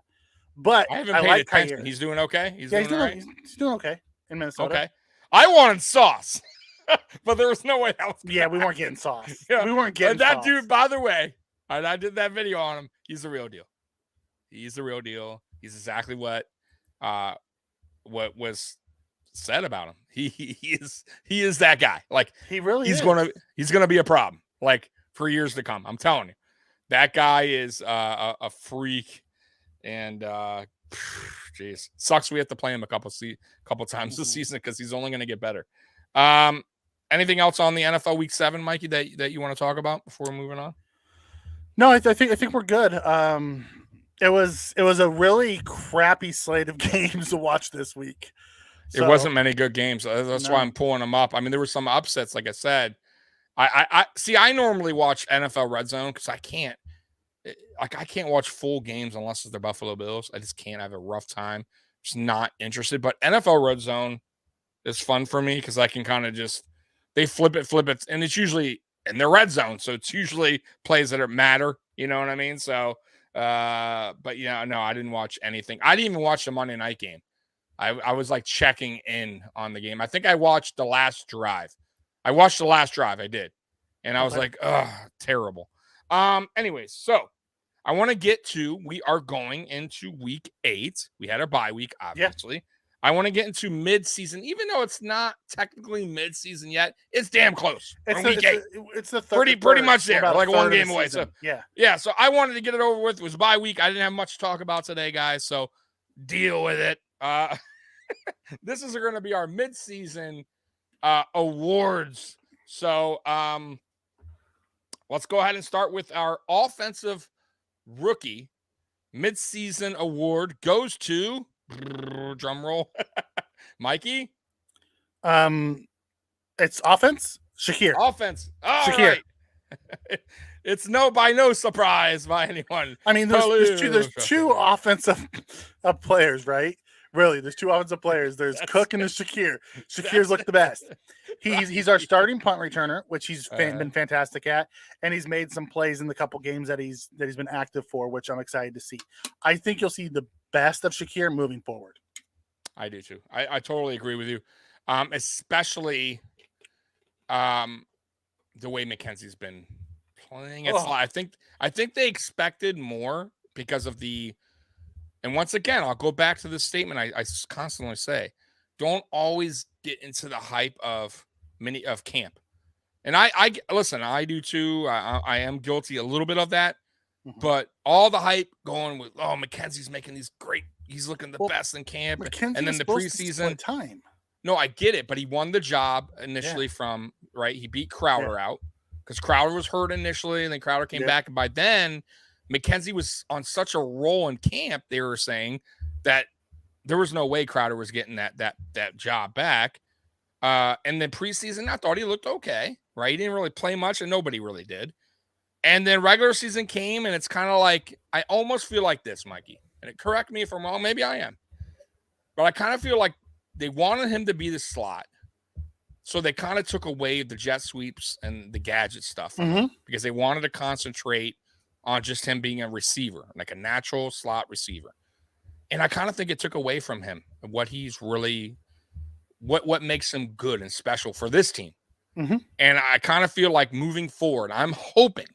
[SPEAKER 3] But
[SPEAKER 2] I haven't paid attention. Kyer. He's doing okay. He's doing
[SPEAKER 3] okay in Minnesota.
[SPEAKER 2] Okay. I wanted Sauce, but there was no way else.
[SPEAKER 3] Yeah, we weren't getting Sauce. We weren't getting
[SPEAKER 2] that
[SPEAKER 3] Sauce.
[SPEAKER 2] Dude. By the way, I did that video on him. He's the real deal. He's the real deal. He's exactly what was said about him. He is that guy. Like
[SPEAKER 3] he really
[SPEAKER 2] he's
[SPEAKER 3] is.
[SPEAKER 2] He's gonna be a problem. Like for years to come. I'm telling you, that guy is a freak. And jeez, sucks we have to play him a couple times this season because he's only going to get better. Anything else on the NFL Week 7, Mikey, that you want to talk about before moving on?
[SPEAKER 3] No, I think we're good. It was a really crappy slate of games to watch this week.
[SPEAKER 2] It wasn't many good games. That's why I'm pulling them up. I mean, there were some upsets, like I said. I see. I normally watch NFL Red Zone because I can't watch full games unless it's the Buffalo Bills. I just can't. I have a rough time. Just not interested. But NFL Red Zone is fun for me because I can kind of they flip it, and it's usually in the red zone, so it's usually plays that matter. You know what I mean? So, but yeah, no, I didn't watch anything. I didn't even watch the Monday night game. I was like checking in on the game. I think I watched the last drive. I did, and I was like, ugh, terrible. Anyways, so I want to get to, we are going into week 8. We had a bye week, obviously. Yeah. I want to get into midseason, even though it's not technically midseason yet. It's damn close.
[SPEAKER 3] It's the third.
[SPEAKER 2] Pretty much there. Like one game away. So
[SPEAKER 3] yeah.
[SPEAKER 2] So I wanted to get it over with. It was bye week. I didn't have much to talk about today, guys. So deal with it. This is going to be our midseason awards. So let's go ahead and start with our offensive rookie midseason award. Goes to drum roll, Mikey.
[SPEAKER 3] It's offense. Shakir.
[SPEAKER 2] Offense. All Shakir. Right. It's by no surprise by anyone.
[SPEAKER 3] I mean, there's two offensive players, right? Really, there's two offensive players. There's Cook and there's Shakir. Shakir's looked the best. He's our starting punt returner, which he's been fantastic at, and he's made some plays in the couple games that he's been active for, which I'm excited to see. I think you'll see the best of Shakir moving forward.
[SPEAKER 2] I do too. I totally agree with you, especially the way McKenzie's been playing. I think they expected more because of the. And once again, I'll go back to this statement I constantly say: don't always get into the hype of camp. And I listen, I do too. I am guilty a little bit of that. Mm-hmm. But all the hype going with, McKenzie's making these great. He's looking the best in camp,
[SPEAKER 3] McKenzie
[SPEAKER 2] and then the preseason
[SPEAKER 3] time.
[SPEAKER 2] No, I get it, but he won the job initially from right. He beat Crowder out because Crowder was hurt initially, and then Crowder came back, and by then. McKenzie was on such a roll in camp, they were saying that there was no way Crowder was getting that job back. And then preseason, I thought he looked okay, right? He didn't really play much, and nobody really did. And then regular season came, and it's kind of like, I almost feel like this, Mikey. And correct me if I'm wrong, maybe I am. But I kind of feel like they wanted him to be the slot. So they kind of took away the jet sweeps and the gadget stuff because they wanted to concentrate on just him being a receiver, like a natural slot receiver. And I kind of think it took away from him what he's really, what makes him good and special for this team. Mm-hmm. And I kind of feel like moving forward, I'm hoping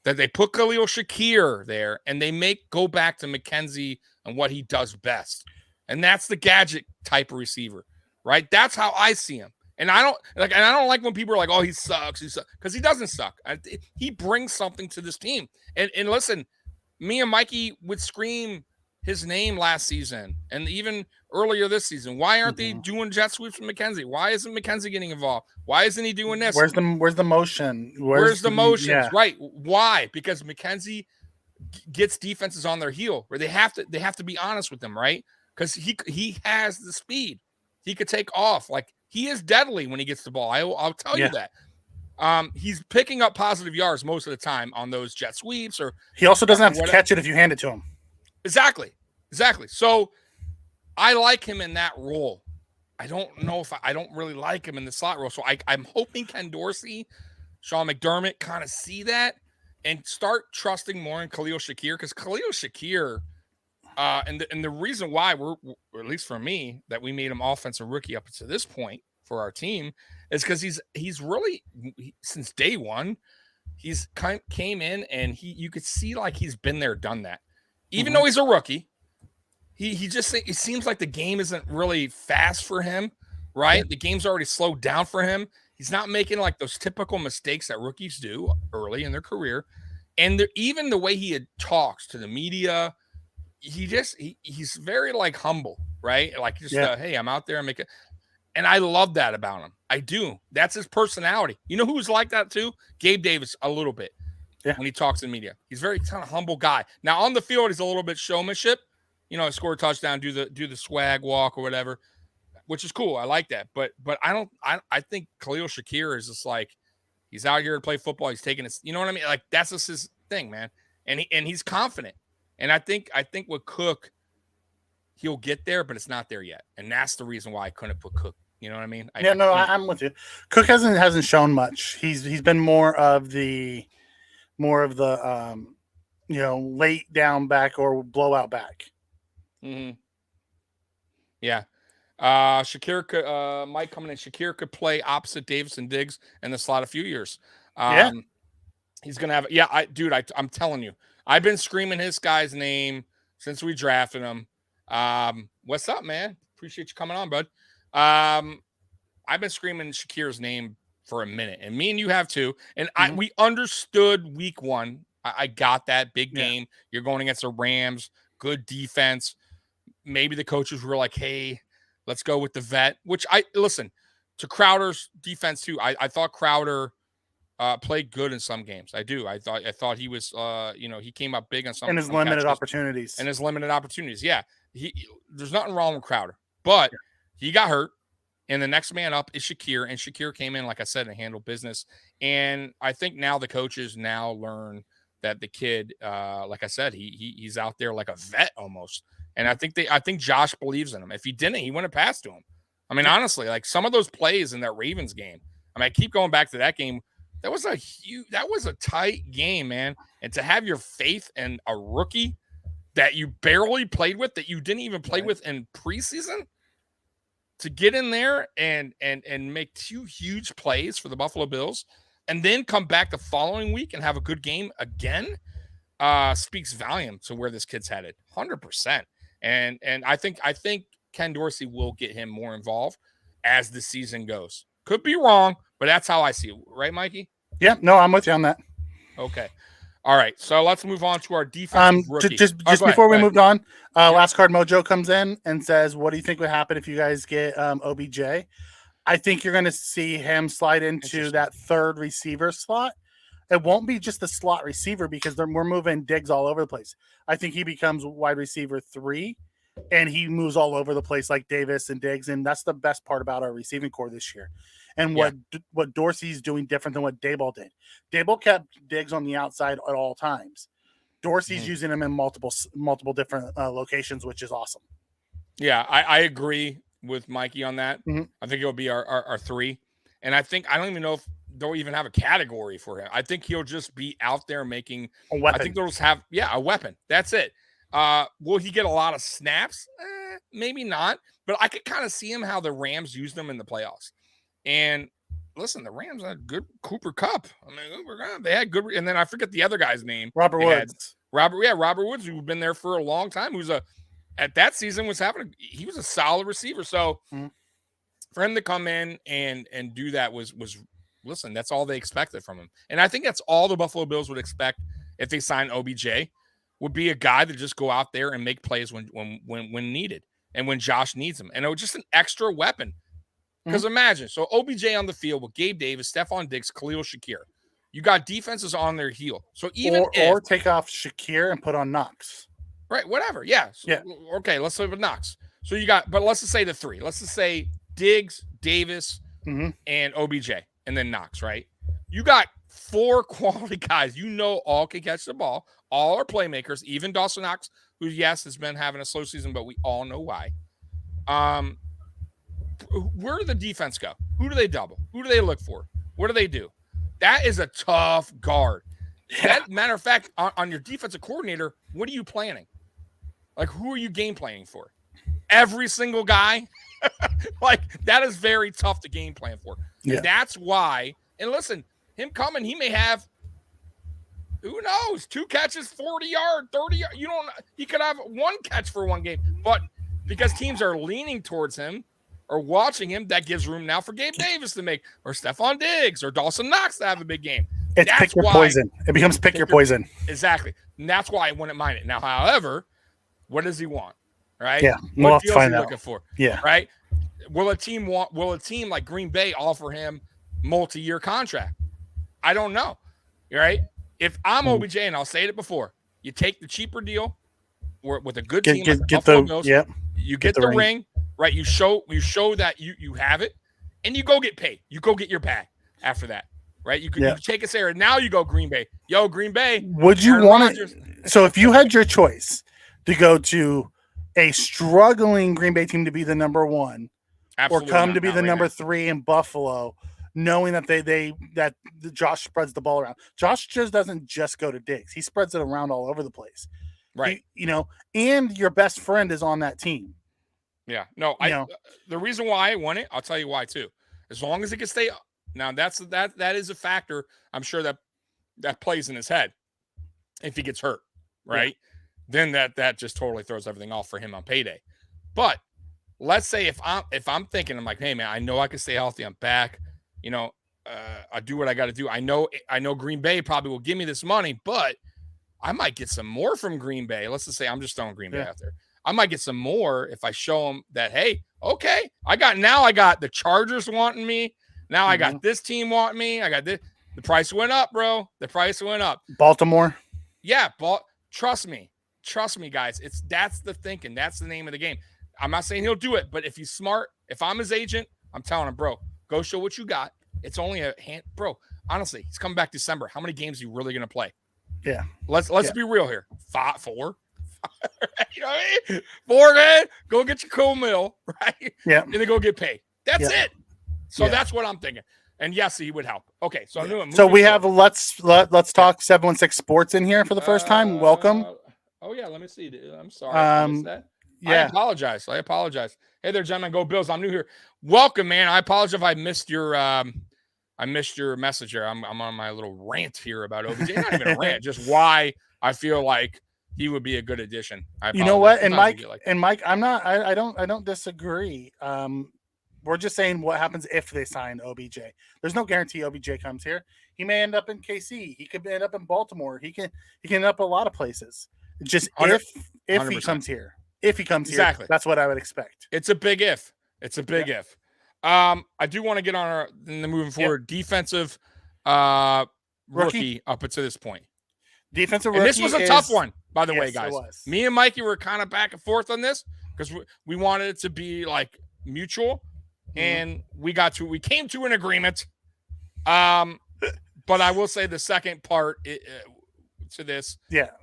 [SPEAKER 2] that they put Khalil Shakir there and they go back to McKenzie and what he does best. And that's the gadget type of receiver, right? That's how I see him. And I don't like when people are like, "Oh, he sucks," because he doesn't suck. He brings something to this team. And listen, me and Mikey would scream his name last season and even earlier this season. Why aren't they doing jet sweeps with McKenzie? Why isn't McKenzie getting involved? Why isn't he doing this?
[SPEAKER 3] Where's the motion?
[SPEAKER 2] Where's the motions? Yeah. Right? Why? Because McKenzie gets defenses on their heel where they have to be honest with them, right? Because he has the speed. He could take off like. He is deadly when he gets the ball. I'll tell you that. He's picking up positive yards most of the time on those jet sweeps, or
[SPEAKER 3] he also doesn't have to catch it if you hand it to him.
[SPEAKER 2] Exactly. So I like him in that role. I don't know if I don't really like him in the slot role. So I'm hoping Ken Dorsey, Sean McDermott kind of see that and start trusting more in Khalil Shakir, because Khalil Shakir, and the reason why or at least for me, that we made him offensive rookie up to this point for our team is because he's really, since day one, he's came in and you could see like he's been there, done that. Even though he's a rookie, it seems like the game isn't really fast for him, right? Yeah. The game's already slowed down for him. He's not making like those typical mistakes that rookies do early in their career. And even the way he talks to the media, he's very like humble, right? Like just, hey, I'm out there and make it. And I love that about him. I do. That's his personality. You know who's like that too? Gabe Davis, a little bit. Yeah. When he talks in media, he's very kind of humble guy. Now on the field, he's a little bit showmanship. Score a touchdown, do the swag walk or whatever, which is cool. I like that. But I think Khalil Shakir is just like, he's out here to play football. He's taking his, you know what I mean? Like that's just his thing, man. And he's confident. And I think with Cook, he'll get there, but it's not there yet. And that's the reason why I couldn't put Cook. You know what I mean?
[SPEAKER 3] I'm with you. Cook hasn't shown much. He's been more of the late down back or blowout back.
[SPEAKER 2] Mm-hmm. Yeah. Shakir could, Mike coming in. Shakir could play opposite Davis and Diggs in the slot a few years. He's gonna have. Yeah, I'm telling you, I've been screaming this guy's name since we drafted him. What's up, man? Appreciate you coming on, bud. I've been screaming Shakir's name for a minute, and me and you have too. And we understood week one. I got that big game. You're going against the Rams, good defense. Maybe the coaches were like, hey, let's go with the vet, which listen to Crowder's defense too. I thought Crowder played good in some games. I do. I thought he was, he came up big on some.
[SPEAKER 3] And his limited opportunities.
[SPEAKER 2] Yeah. There's nothing wrong with Crowder, but he got hurt. And the next man up is Shakir. And Shakir came in, like I said, and handled business. And I think now the coaches now learn that the kid, like I said, he's out there like a vet almost. And I think Josh believes in him. If he didn't, he wouldn't have passed to him. I mean, honestly, like some of those plays in that Ravens game. I mean, I keep going back to that game. That was a tight game, man. And to have your faith in a rookie that you barely played with, that you didn't even play with in preseason, to get in there and make two huge plays for the Buffalo Bills, and then come back the following week and have a good game again, speaks volume to where this kid's headed, 100%. And I think Ken Dorsey will get him more involved as the season goes. Could be wrong, but that's how I see it. Right, Mikey?
[SPEAKER 3] Yeah, no, I'm with you on that.
[SPEAKER 2] Okay. All right. So let's move on to our defensive rookie.
[SPEAKER 3] Just before we moved on, Last Card Mojo comes in and says, what do you think would happen if you guys get OBJ? I think you're going to see him slide into that third receiver slot. It won't be just the slot receiver because we're moving Diggs all over the place. I think he becomes wide receiver 3, and he moves all over the place like Davis and Diggs, and that's the best part about our receiving core this year. And what Dorsey's doing different than what Daboll did. Daboll kept Diggs on the outside at all times. Dorsey's using him in multiple different locations, which is awesome.
[SPEAKER 2] Yeah, I agree with Mikey on that. I think it'll be our 3. And I don't even know if they'll even have a category for him. I think he'll just be out there making
[SPEAKER 3] a weapon.
[SPEAKER 2] I think they'll just have a weapon. That's it. Will he get a lot of snaps? Maybe not. But I could kind of see him how the Rams used him in the playoffs. And listen, the Rams had good Cooper Kupp. I mean, they had good. And then I forget the other guy's name.
[SPEAKER 3] Robert Woods.
[SPEAKER 2] Robert Woods, who's been there for a long time. At that season he was a solid receiver. So for him to come in and do that was listen, that's all they expected from him. And I think that's all the Buffalo Bills would expect if they sign OBJ, would be a guy to just go out there and make plays when needed and when Josh needs him. And it was just an extra weapon. Because imagine, so OBJ on the field with Gabe Davis, Stephon Diggs, Khalil Shakir. You got defenses on their heel. So even
[SPEAKER 3] or take off Shakir and put on Knox.
[SPEAKER 2] Right, whatever. Yeah. So, okay, let's live with Knox. So you got, but let's just say the 3. Let's just say Diggs, Davis, and OBJ, and then Knox, right? You got 4 quality guys. All can catch the ball. All are playmakers. Even Dawson Knox, who, yes, has been having a slow season, but we all know why. Where do the defense go? Who do they double? Who do they look for? What do they do? That is a tough guard.
[SPEAKER 3] Yeah.
[SPEAKER 2] Matter of fact, on your defensive coordinator, what are you planning? Like, who are you game planning for? Every single guy? Like, that is very tough to game plan for.
[SPEAKER 3] Yeah.
[SPEAKER 2] And that's why, and listen, him coming, he may have, who knows, 2 catches, 40-yard, 30-yard. He could have 1 catch for 1 game. But because teams are leaning towards him or watching him, that gives room now for Gabe Davis to make, or Stephon Diggs, or Dawson Knox to have a big game.
[SPEAKER 3] It's pick your poison. It becomes pick your poison.
[SPEAKER 2] Exactly. And that's why I wouldn't mind it. Now, however, what does he want? Right?
[SPEAKER 3] Yeah.
[SPEAKER 2] What deal is he looking for?
[SPEAKER 3] Yeah.
[SPEAKER 2] Right? Will a team like Green Bay offer him multi-year contract? I don't know. Right? If I'm OBJ, and I'll say it before, you take the cheaper deal with a good team,
[SPEAKER 3] get
[SPEAKER 2] Buffalo
[SPEAKER 3] the
[SPEAKER 2] Bills,
[SPEAKER 3] yep.
[SPEAKER 2] You get the ring, right? You show that you have it, and you go get paid. You go get your bag after that. Right? You take us there, and now you go Green Bay. Yo, Green Bay.
[SPEAKER 3] Would you want it? So if you had your choice to go to a struggling Green Bay team to be the number 1,
[SPEAKER 2] Absolutely
[SPEAKER 3] or come to be the number 3 in Buffalo, knowing that that Josh spreads the ball around. Josh just doesn't just go to Diggs; he spreads it around all over the place.
[SPEAKER 2] Right?
[SPEAKER 3] And your best friend is on that team.
[SPEAKER 2] Yeah. No. The reason why I want it, I'll tell you why too. As long as it can stay up. Now that is a factor. I'm sure that plays in his head. If he gets hurt, right? Then that just totally throws everything off for him on payday. But let's say if I'm thinking, I'm like, hey man, I know I can stay healthy. I'm back. I do what I got to do. I know Green Bay probably will give me this money, but I might get some more from Green Bay. Let's just say I'm just throwing Green Bay out there. I might get some more if I show them that, hey, okay, I got the Chargers wanting me. Now I got this team wanting me. I got this. The price went up, bro. The price went up.
[SPEAKER 3] Baltimore.
[SPEAKER 2] Yeah, trust me, guys. That's the thinking. That's the name of the game. I'm not saying he'll do it, but if he's smart, if I'm his agent, I'm telling him, bro, go show what you got. It's only a hand, bro. Honestly, he's coming back December. How many games are you really gonna play?
[SPEAKER 3] Yeah.
[SPEAKER 2] Let's be real here. 4. You know what I mean? 4 man. Go get your cool meal, right?
[SPEAKER 3] Yeah.
[SPEAKER 2] And then go get paid. That's it. So that's what I'm thinking. And yes, he would help. Okay, so
[SPEAKER 3] we have let's talk 716 Sports in here for the first time. Welcome.
[SPEAKER 2] Oh yeah, let me see. I'm sorry. I missed that.
[SPEAKER 3] Yeah.
[SPEAKER 2] I apologize. Hey there, gentlemen. Go Bills. I'm new here. Welcome, man. I apologize if I missed your message here. I'm on my little rant here about OBJ. Not even a rant, just why I feel like he would be a good addition.
[SPEAKER 3] You know what? And Mike, I don't disagree. We're just saying what happens if they sign OBJ. There's no guarantee OBJ comes here. He may end up in KC. He could end up in Baltimore. He can end up a lot of places. Just if 100%. He comes here. If he comes here, that's what I would expect.
[SPEAKER 2] It's a big if. It's a big if. I do want to get on moving forward. Defensive rookie up until this point.
[SPEAKER 3] Defensive rookie.
[SPEAKER 2] And this was a tough one, by the way, guys. Me and Mikey were kind of back and forth on this because we wanted it to be like mutual. And we came to an agreement. But I will say the second part to this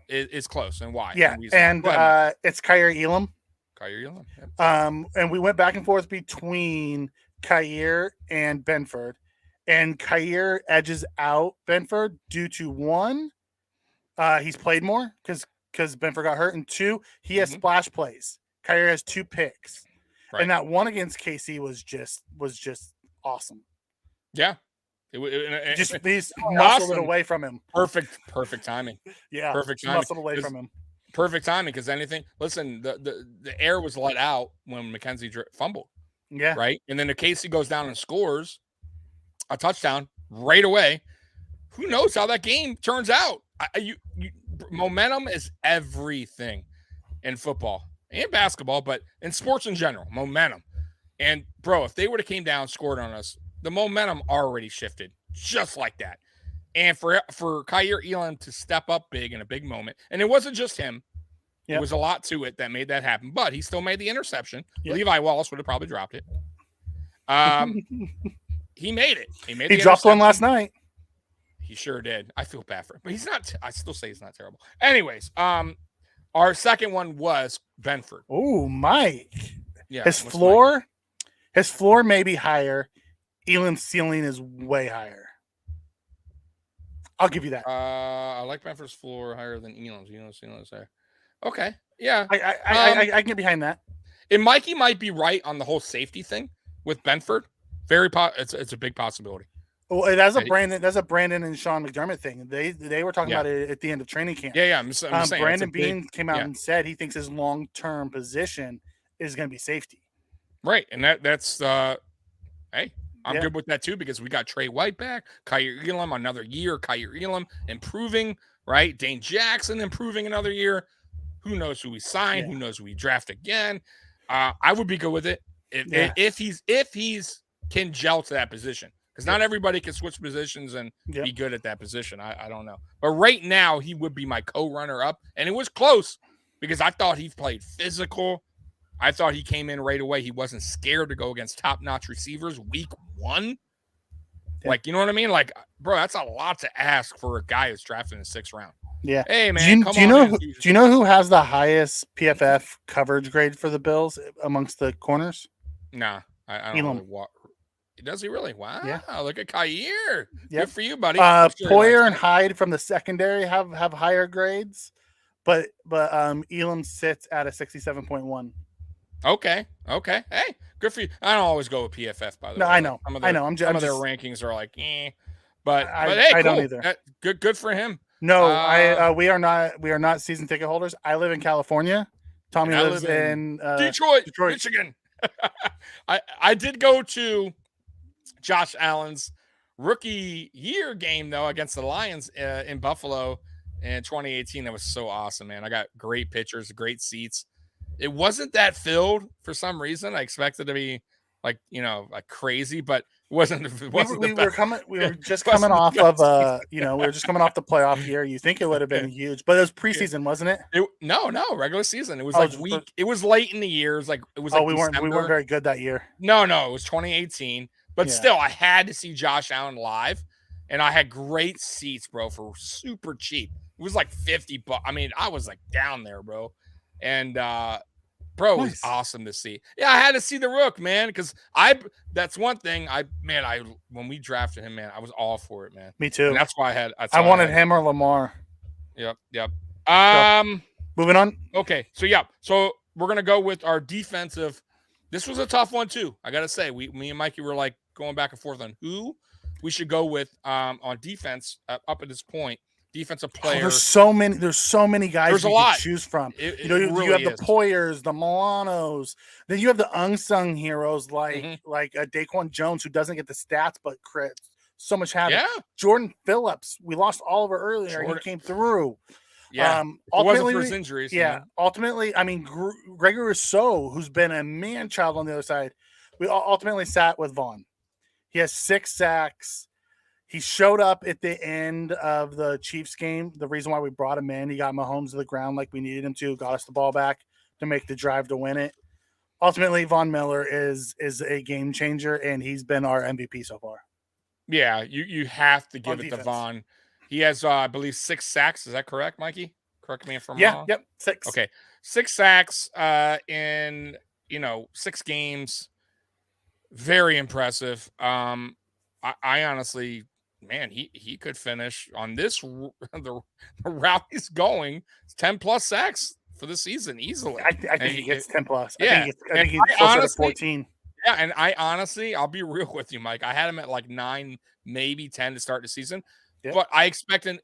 [SPEAKER 2] is close. And why?
[SPEAKER 3] Yeah. And it's Kaiir Elam. Yep. And we went back and forth between Kaiir and Benford. And Kaiir edges out Benford due to 1, he's played more because Benford got hurt. And 2, he has splash plays. Kaiir has 2 picks. Right. And that one against KC was just awesome.
[SPEAKER 2] Yeah.
[SPEAKER 3] He's muscled it away from him.
[SPEAKER 2] Perfect timing.
[SPEAKER 3] Yeah.
[SPEAKER 2] Perfect timing.
[SPEAKER 3] Muscled away from him.
[SPEAKER 2] Perfect timing because listen, the air was let out when McKenzie fumbled.
[SPEAKER 3] Yeah.
[SPEAKER 2] Right. And then the KC goes down and scores a touchdown right away. Who knows how that game turns out? Momentum is everything in football. And basketball, but in sports in general, momentum. And bro, if they would have came down, scored on us, the momentum already shifted just like that. And for Kaiir Elam to step up big in a big moment, and it wasn't just him, It was a lot to it that made that happen, but he still made the interception. Levi Wallace would have probably dropped it. He made it.
[SPEAKER 3] He dropped one last night.
[SPEAKER 2] He sure did. I feel bad for him, but he's not. I still say he's not terrible. Anyways, our second one was Benford.
[SPEAKER 3] Oh, Mike.
[SPEAKER 2] Yeah,
[SPEAKER 3] His
[SPEAKER 2] what's
[SPEAKER 3] floor may be higher. Elam's ceiling is way higher. I'll give you that.
[SPEAKER 2] I like Benford's floor higher than Elam's. Elam's ceiling is higher. Okay, yeah,
[SPEAKER 3] I can get behind that.
[SPEAKER 2] And Mikey might be right on the whole safety thing with Benford. It's a big possibility.
[SPEAKER 3] Well, that's a Brandon and Sean McDermott thing. They were talking about it at the end of training camp.
[SPEAKER 2] Yeah. I'm saying
[SPEAKER 3] Brandon Bean came out and said he thinks his long-term position is going to be safety.
[SPEAKER 2] Right, and that's hey, I'm good with that too because we got Trey White back, Kyer Elam another year, Kyer Elam improving, right? Dane Jackson improving another year. Who knows who we sign? Yeah. Who knows who we draft again? I would be good with it if he's can gel to that position. Because not everybody can switch positions and be good at that position. I don't know. But right now, he would be my co-runner-up. And it was close because I thought he played physical. I thought he came in right away. He wasn't scared to go against top-notch receivers week 1. Yeah. Like, you know what I mean? Like, bro, that's a lot to ask for a guy who's drafted in the 6th round.
[SPEAKER 3] Yeah.
[SPEAKER 2] Hey, man,
[SPEAKER 3] do you know who has the highest PFF coverage grade for the Bills amongst the corners?
[SPEAKER 2] Nah, I don't know. Does he really? Wow.
[SPEAKER 3] Yeah.
[SPEAKER 2] Look at Kyer. Good for you, buddy.
[SPEAKER 3] Poyer and Hyde from the secondary have higher grades, but Elam sits at a 67.1.
[SPEAKER 2] Okay. Hey, good for you. I don't always go with PFF, by the way.
[SPEAKER 3] No, I know.
[SPEAKER 2] Some of their rankings are like, But
[SPEAKER 3] hey,
[SPEAKER 2] cool.
[SPEAKER 3] I don't either.
[SPEAKER 2] Good for him.
[SPEAKER 3] No, we are not season ticket holders. I live in California. Tommy lives in
[SPEAKER 2] Detroit, Michigan. I did go to Josh Allen's rookie year game though against the Lions in Buffalo in 2018. That was so awesome, man. I got great pictures, great seats. It wasn't that filled for some reason. I expected to be like crazy, but it wasn't.
[SPEAKER 3] We were just coming off of the playoff year. You think it would have been huge, but it was preseason, wasn't it?
[SPEAKER 2] No, regular season. It was it was late in the year. We
[SPEAKER 3] weren't very good that year.
[SPEAKER 2] No, it was 2018. But still, I had to see Josh Allen live, and I had great seats, bro, for super cheap. It was like $50. I mean, I was like down there, bro. And bro, it was awesome to see. Yeah, I had to see the Rook, man, because that's one thing. When we drafted him, man, I was all for it, man.
[SPEAKER 3] Me too.
[SPEAKER 2] And that's why
[SPEAKER 3] I wanted him or Lamar.
[SPEAKER 2] Yep.
[SPEAKER 3] Moving on.
[SPEAKER 2] Okay, so we're gonna go with our defensive. This was a tough one too. I gotta say, me and Mikey were like going back and forth on who we should go with on defense up at this point. Defensive players.
[SPEAKER 3] There's so many guys
[SPEAKER 2] there's
[SPEAKER 3] you
[SPEAKER 2] a lot
[SPEAKER 3] to choose from.
[SPEAKER 2] It
[SPEAKER 3] you
[SPEAKER 2] really
[SPEAKER 3] have the Poyers, the Milanos. Then you have the unsung heroes like Daquan Jones, who doesn't get the stats but creates so much havoc.
[SPEAKER 2] Yeah.
[SPEAKER 3] Jordan Phillips. We lost Oliver earlier. He came through.
[SPEAKER 2] Yeah. It wasn't for his injuries.
[SPEAKER 3] Yeah. Ultimately, I mean, Gregory Rousseau, who's been a man-child on the other side, we ultimately sat with Vaughn. He has 6 sacks. He showed up at the end of the Chiefs game. The reason why we brought him in, he got Mahomes to the ground like we needed him to, got us the ball back to make the drive to win it. Ultimately, Von Miller is a game changer, and he's been our MVP so far.
[SPEAKER 2] Yeah, you have to give it to Vaughn. He has, I believe, 6 sacks. Is that correct, Mikey? Correct me if I'm wrong.
[SPEAKER 3] Yep, 6.
[SPEAKER 2] Okay, 6 sacks in 6 games. Very impressive. I honestly, man, he could finish on this the route he's going. 10+ sacks for the season easily.
[SPEAKER 3] I think he gets 10+.
[SPEAKER 2] Yeah,
[SPEAKER 3] I think he's closer to 14.
[SPEAKER 2] Yeah, and I honestly, I'll be real with you, Mike. I had him at like 9, maybe 10 to start the season. But I expected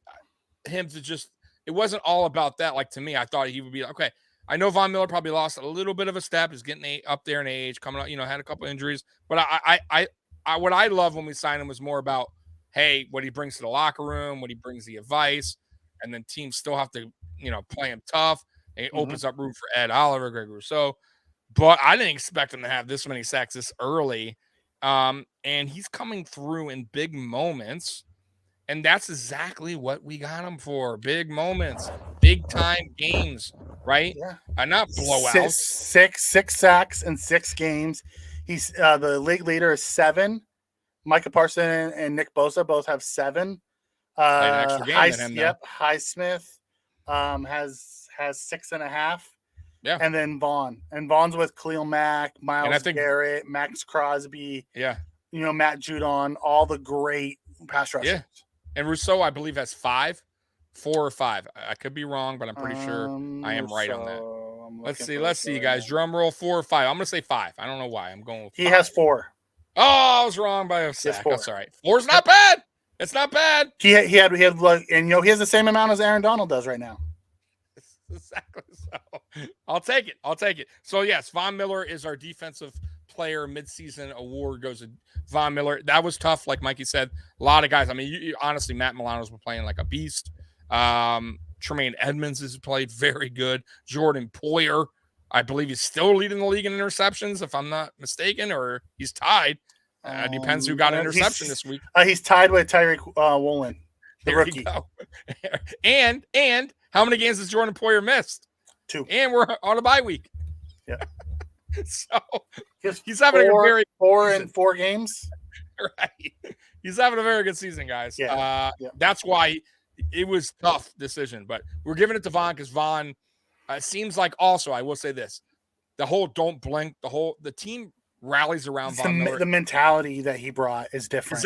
[SPEAKER 2] him to just, it wasn't all about that. Like, to me, I thought he would be, okay, I know Von Miller probably lost a little bit of a step. He's getting up there in age, coming up, had a couple injuries. But what I love when we signed him was more about, hey, what he brings to the locker room, what he brings the advice, and then teams still have to, play him tough. And it opens up room for Ed Oliver, Gregory Rousseau. But I didn't expect him to have this many sacks this early. And he's coming through in big moments. And that's exactly what we got him for. Big moments, big time games, right?
[SPEAKER 3] Yeah.
[SPEAKER 2] Not blowouts.
[SPEAKER 3] Six sacks in 6 games. He's the league leader is 7. Micah Parsons and Nick Bosa both have 7.
[SPEAKER 2] Played an extra game than him, though.
[SPEAKER 3] Highsmith has 6.5.
[SPEAKER 2] Yeah.
[SPEAKER 3] And then Vaughn. And Vaughn's with Khalil Mack,
[SPEAKER 2] And I
[SPEAKER 3] Miles
[SPEAKER 2] think-
[SPEAKER 3] Garrett, Max Crosby,
[SPEAKER 2] Yeah.
[SPEAKER 3] Matt Judon, all the great pass rushers.
[SPEAKER 2] Yeah. And Rousseau, I believe, has 4 or 5. I could be wrong, but I'm pretty sure I am right on that. Let's see, guys. Drum roll, 4 or 5. I'm going to say 5. I don't know why. I'm going with 5.
[SPEAKER 3] He has 4.
[SPEAKER 2] Oh, I was wrong by a sack.
[SPEAKER 3] 4.
[SPEAKER 2] That's all right. 4's not bad. It's not bad.
[SPEAKER 3] He had like, and he has the same amount as Aaron Donald does right now.
[SPEAKER 2] Exactly so. I'll take it. So yes, Von Miller is our defensive player midseason award goes to Von Miller. That was tough, like Mikey said. A lot of guys. I mean, honestly, Matt Milano's been playing like a beast. Tremaine Edmonds has played very good. Jordan Poyer, I believe he's still leading the league in interceptions, if I'm not mistaken, or he's tied. Depends who got an interception this week.
[SPEAKER 3] He's tied with Tyreek Woolen, the
[SPEAKER 2] There
[SPEAKER 3] rookie.
[SPEAKER 2] you go. and how many games has Jordan Poyer missed?
[SPEAKER 3] 2.
[SPEAKER 2] And we're on a bye week.
[SPEAKER 3] Yeah.
[SPEAKER 2] So
[SPEAKER 3] he's
[SPEAKER 2] having a very
[SPEAKER 3] 4 in 4 games.
[SPEAKER 2] Right. He's having a very good season, guys.
[SPEAKER 3] Yeah.
[SPEAKER 2] That's why it was a tough decision, but we're giving it to Vaughn because Vaughn seems like also, I will say this, the whole don't blink, the team rallies around Von Miller.
[SPEAKER 3] The mentality that he brought is different.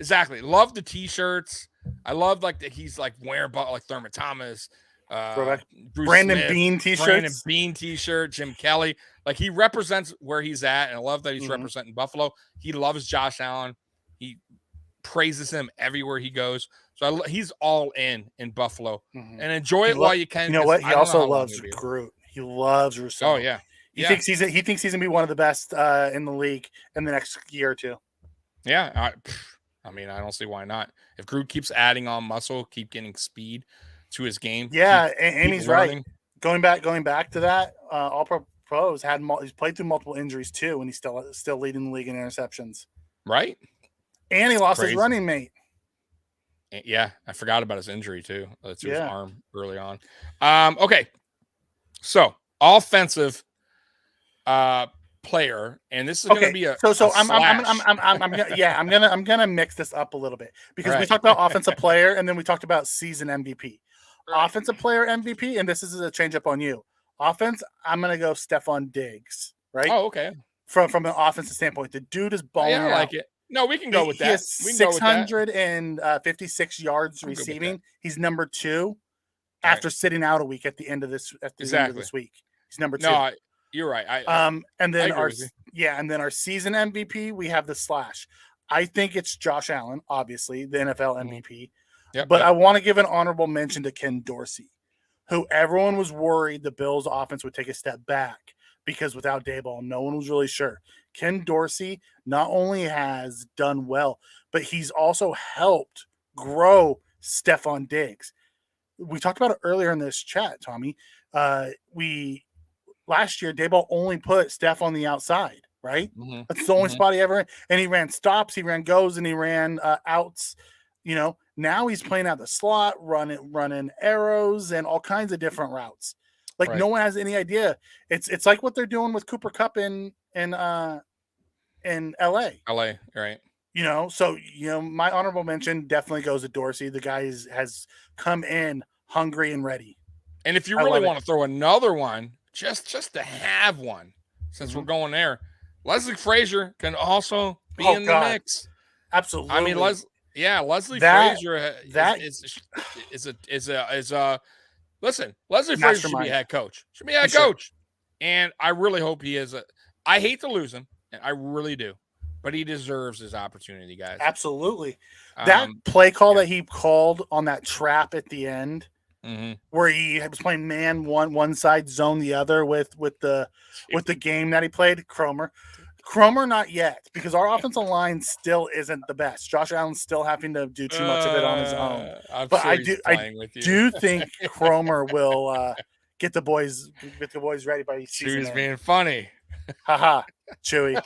[SPEAKER 2] Exactly. Love the t-shirts. I love like that he's like wearing like Thurman Thomas, Bruce
[SPEAKER 3] Brandon
[SPEAKER 2] Smith,
[SPEAKER 3] Bean t-shirts.
[SPEAKER 2] Brandon Bean t-shirt, Jim Kelly. Like he represents where he's at, and I love that he's representing Buffalo. He loves Josh Allen. He praises him everywhere he goes. So he's all in Buffalo, and enjoy it while you can.
[SPEAKER 3] You know what? He also loves Groot. He loves Rousseau.
[SPEAKER 2] Oh yeah.
[SPEAKER 3] He thinks he's gonna be one of the best in the league in the next year or two.
[SPEAKER 2] Yeah, I mean, I don't see why not. If Groot keeps adding on muscle, keep getting speed to his game.
[SPEAKER 3] Yeah, and he's learning. Right. Going back to that, All Pros he's played through multiple injuries too, and he's still leading the league in interceptions.
[SPEAKER 2] Right.
[SPEAKER 3] And he lost his running mate.
[SPEAKER 2] Yeah, I forgot about his injury too. To his arm early on. Okay, so offensive player, and this is going to be a I'm gonna
[SPEAKER 3] mix this up a little bit because we talked about offensive player and then we talked about season MVP. Right. Offensive player MVP, and this is a change up on you. Offense, I'm gonna go Stephon Diggs. Right?
[SPEAKER 2] Oh, okay.
[SPEAKER 3] From an offensive standpoint, the dude is balling.
[SPEAKER 2] Yeah, I like it. No, we can go with that.
[SPEAKER 3] He has 656 yards receiving. He's number 2 after sitting out a week at the end of this end of this week. He's number 2.
[SPEAKER 2] No, you're right.
[SPEAKER 3] And then our season MVP, we have the Slash. I think it's Josh Allen, obviously, the NFL MVP. But I want to give an honorable mention to Ken Dorsey, who everyone was worried the Bills' offense would take a step back because without Daboll, no one was really sure. Ken Dorsey not only has done well, but he's also helped grow Stephon Diggs. We talked about it earlier in this chat, Tommy. Last year, Daboll only put Steph on the outside, right? Mm-hmm. That's the only spot he ever ran. And he ran stops, he ran goes, and he ran outs. Now he's playing out the slot, running arrows and all kinds of different routes. No one has any idea. It's like what they're doing with Cooper Kupp in LA.
[SPEAKER 2] LA, right.
[SPEAKER 3] So my honorable mention definitely goes to Dorsey. The guy has come in hungry and ready.
[SPEAKER 2] And if you really want to throw another one, just to have one, since we're going there, Leslie Frazier can also be in the mix.
[SPEAKER 3] Absolutely.
[SPEAKER 2] I mean, Leslie Frazier is a listen. Leslie Frazier should be head coach. And I really hope he is. I hate to lose him, and I really do, but he deserves his opportunity, guys.
[SPEAKER 3] Absolutely. That play call that he called on that trap at the end, where he was playing man one side, zone the other with the game that he played. Cromer, not yet, because our offensive line still isn't the best. Josh Allen's still having to do too much of it on his own. I do think Cromer will get the boys ready by the season.
[SPEAKER 2] Chewie's being funny.
[SPEAKER 3] Haha, Chewie.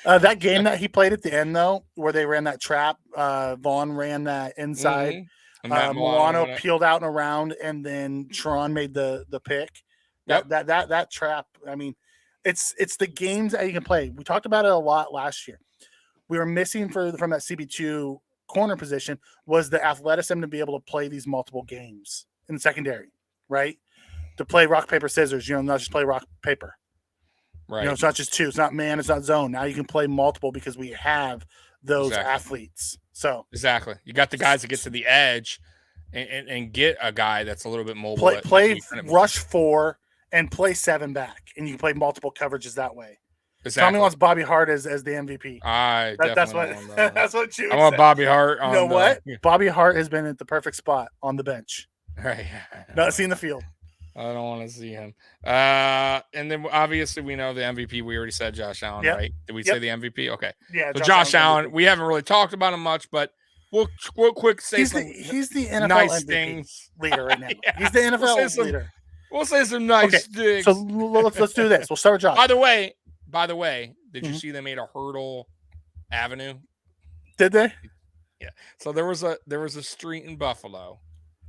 [SPEAKER 3] That game that he played at the end, though, where they ran that trap, Vaughn ran that inside. Milano peeled out and around, and then Tron made the pick. That trap. I mean, it's the games that you can play. We talked about it a lot last year. we were missing from that CB2 corner position was the athleticism to be able to play these multiple games in the secondary, right? To play rock, paper, scissors, not just play rock, paper.
[SPEAKER 2] Right.
[SPEAKER 3] It's not just two. It's not man. It's not zone. Now you can play multiple because we have those athletes. So
[SPEAKER 2] exactly, you got the guys that get to the edge and get a guy that's a little bit mobile.
[SPEAKER 3] Play rush 4 and play 7 back, and you can play multiple coverages that way.
[SPEAKER 2] Exactly.
[SPEAKER 3] Tommy wants Bobby Hart as the MVP.
[SPEAKER 2] That's
[SPEAKER 3] what you.
[SPEAKER 2] I want Bobby Hart.
[SPEAKER 3] You know what? Bobby Hart has been at the perfect spot on the bench.
[SPEAKER 2] Right.
[SPEAKER 3] Not seeing the field.
[SPEAKER 2] I don't want to see him. And then obviously we know the MVP. We already said Josh Allen, right? Did we say the MVP? Okay.
[SPEAKER 3] Yeah.
[SPEAKER 2] So Josh Allen, we haven't really talked about him much, but we'll quick say
[SPEAKER 3] he's the NFL
[SPEAKER 2] nice
[SPEAKER 3] MVP
[SPEAKER 2] things
[SPEAKER 3] leader right now. Yeah. He's the NFL leader.
[SPEAKER 2] We'll say some nice things.
[SPEAKER 3] So let's do this. We'll start with Josh.
[SPEAKER 2] By the way, did you see they made a Hurdle Avenue?
[SPEAKER 3] Did they?
[SPEAKER 2] Yeah. So there was a street in Buffalo